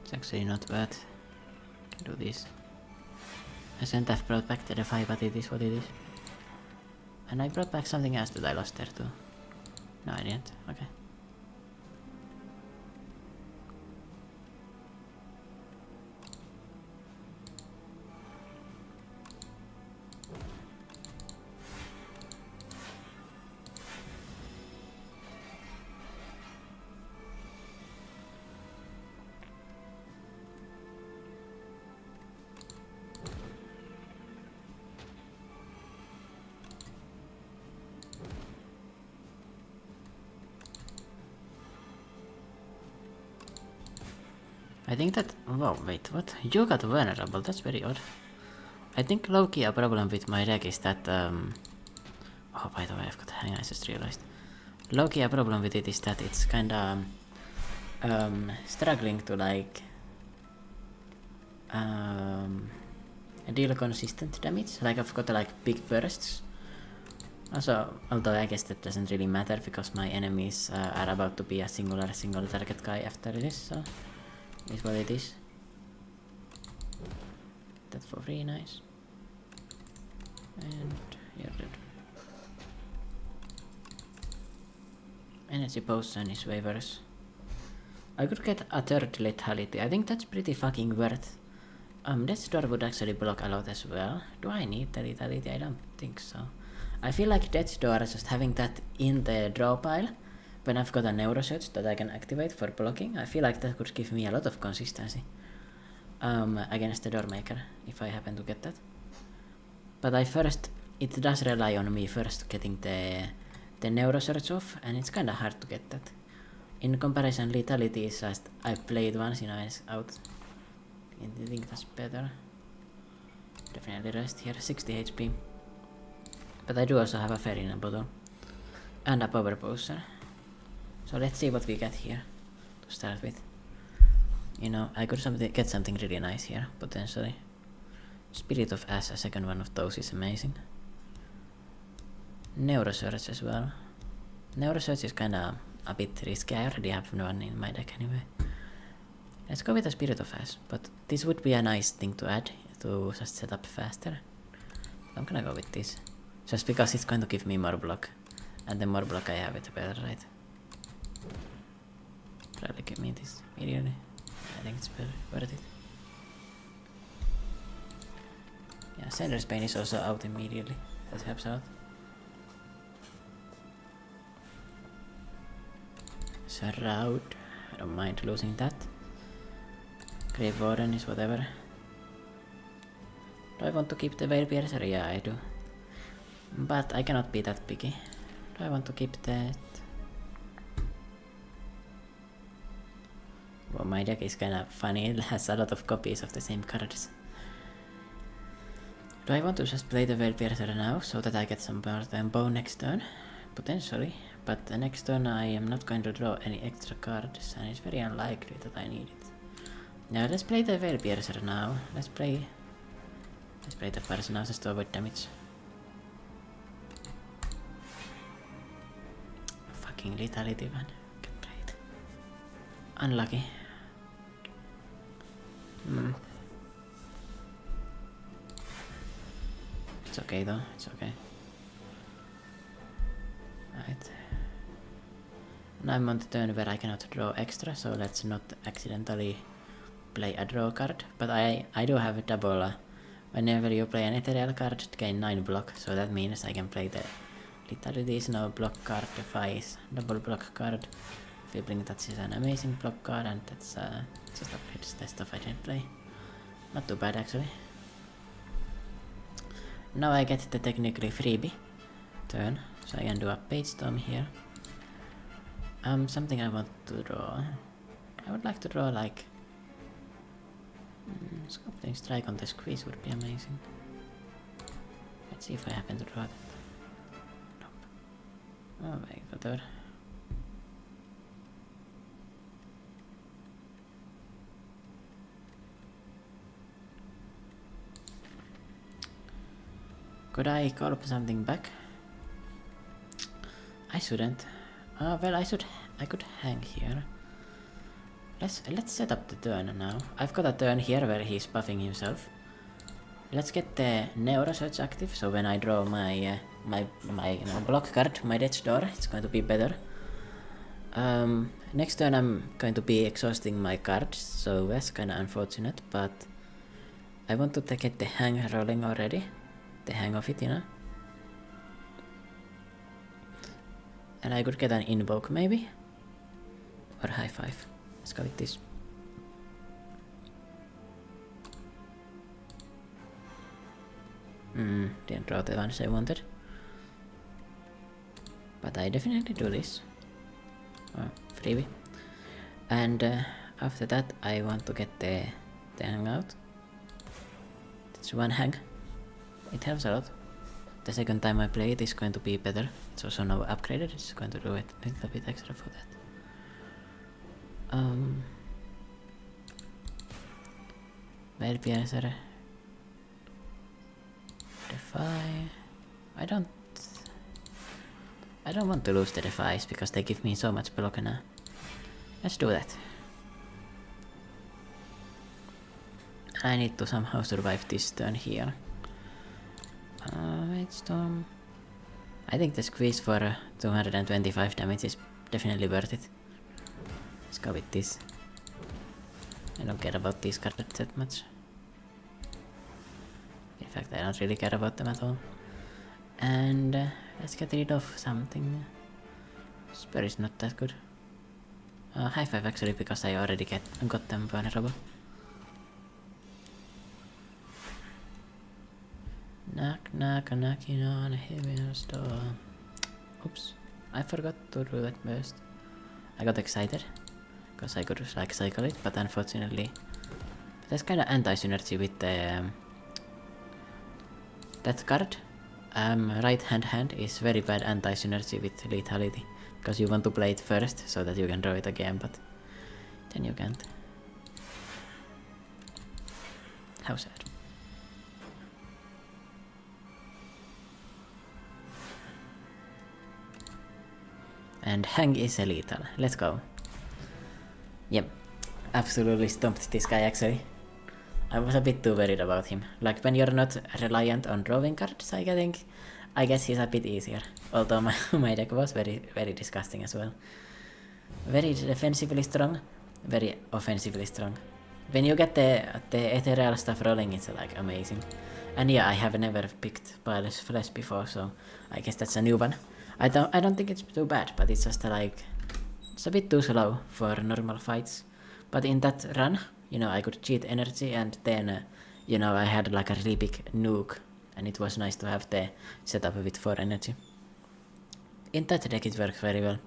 It's actually not bad. Can do this. I shouldn't have brought back the Defy, but it is what it is. And I brought back something else that I lost there too. No, I didn't. Okay. I think that... Whoa, wait, what? You got vulnerable, that's very odd. I think low-key a problem with my deck is that... Oh, by the way, I've got... Hang on, I just realized. Low-key a problem with it is that it's kinda... struggling to like... deal consistent damage. Like I've got like big bursts. Also, although I guess that doesn't really matter because my enemies are about to be a single target guy after this, so... is what it is. That's for free, nice. And you're dead. Energy potion is way worse. I could get a third lethality. I think that's pretty fucking worth. Death's Door would actually block a lot as well. Do I need the lethality? I don't think so. I feel like Death's Door, just having that in the draw pile, when I've got a neurosearch that I can activate for blocking, I feel like that could give me a lot of consistency against the Doormaker, if I happen to get that. But it does rely on me first getting the neurosearch off, and it's kinda hard to get that. In comparison, lethality is just, I played once, it's out. I think that's better. Definitely rest here, 60 HP. But I do also have a fairy in a bottle. And a power potion. So let's see what we get here to start with. I could get something really nice here, potentially. Spirit of Ash, a second one of those is amazing. Neurosearch as well. Neurosearch is kinda a bit risky, I already have one in my deck anyway. Let's go with the Spirit of Ash, but this would be a nice thing to add to just set up faster. I'm gonna go with this. Just because it's going to give me more block. And the more block I have, the better, right? Probably give me this immediately. I think it's worth it. Yeah, Sender's Pain is also out immediately. That helps out. Shroud. I don't mind losing that. Grave Warden is whatever. Do I want to keep the Veil Piercer? Yeah, I do. But I cannot be that picky. Do I want to keep that? Well, my deck is kinda funny, it has a lot of copies of the same cards. Do I want to just play the Veil Piercer now, so that I get some more tempo next turn? Potentially, but the next turn I am not going to draw any extra cards, and it's very unlikely that I need it. Now let's play the Veil Piercer now. Let's play the first now just to avoid damage. Fucking lethality, man. Get played. Unlucky. It's okay though, it's okay. Right. Now I'm on the turn where I cannot draw extra, so let's not accidentally play a draw card. But I do have a double. Whenever you play an ethereal card, gain 9 block, so that means I can play the lethality is no block card, defies double block card. Fibling Touch is an amazing block card, and that's just upgrades the stuff I didn't play. Not too bad actually. Now I get the technically freebie turn, so I can do a Page Storm here. Something I want to draw. I would like to draw like Sculpting Strike on the Squeeze would be amazing. Let's see if I happen to draw that. Nope. Oh wait, whatever. Could I call something back? I shouldn't. Well, I could hang here. Let's set up the turn now. I've got a turn here where he's buffing himself. Let's get the Neurosearch active, so when I draw my block card, my Death's Door, it's going to be better. Next turn I'm going to be exhausting my cards, so that's kinda unfortunate, but I want to get the hang rolling already. The hang of it, And I could get an Invoke maybe? Or High Five. Let's go with this. Didn't draw the ones I wanted. But I definitely do this. Oh, freebie. And after that I want to get the hang out. That's one hang. It helps a lot. The second time I play it is going to be better. It's also now upgraded, it's going to do it a little bit extra for that. Veil Piercer. Defy. I don't want to lose the defies because they give me so much block now. Let's do that. I need to somehow survive this turn here. Wait, Storm. I think the squeeze for 225 damage is definitely worth it. Let's go with this. I don't care about these cards that much. In fact, I don't really care about them at all. And let's get rid of something. Spire is not that good. High five actually, because I already got them vulnerable. Knocking on heaven's door. Oops, I forgot to do that first. I got excited because I could like cycle it, but unfortunately that's kind of anti-synergy with the that card. Right hand is very bad anti-synergy with lethality, because you want to play it first so that you can draw it again, but then you can't. How sad. And hang is a lethal. Let's go. Yep, absolutely stomped this guy actually. I was a bit too worried about him. Like when you're not reliant on drawing cards, I guess he's a bit easier. Although my deck was very disgusting as well. Very defensively strong, very offensively strong. When you get the ethereal stuff rolling, it's like amazing. And yeah, I have never picked Pilot's Flesh before, so I guess that's a new one. I don't think it's too bad, but it's just like it's a bit too slow for normal fights. But in that run, you know, I could cheat energy, and then you know, I had like a really big nuke, and it was nice to have the setup with 4 energy. In that deck it works very well.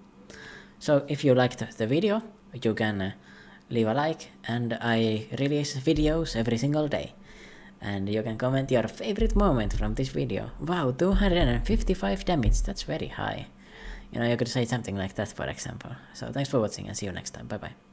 So if you liked the video, you can leave a like, and I release videos every single day. And you can comment your favorite moment from this video. Wow, 255 damage, that's very high. You know, you could say something like that, for example. So thanks for watching and see you next time. Bye bye.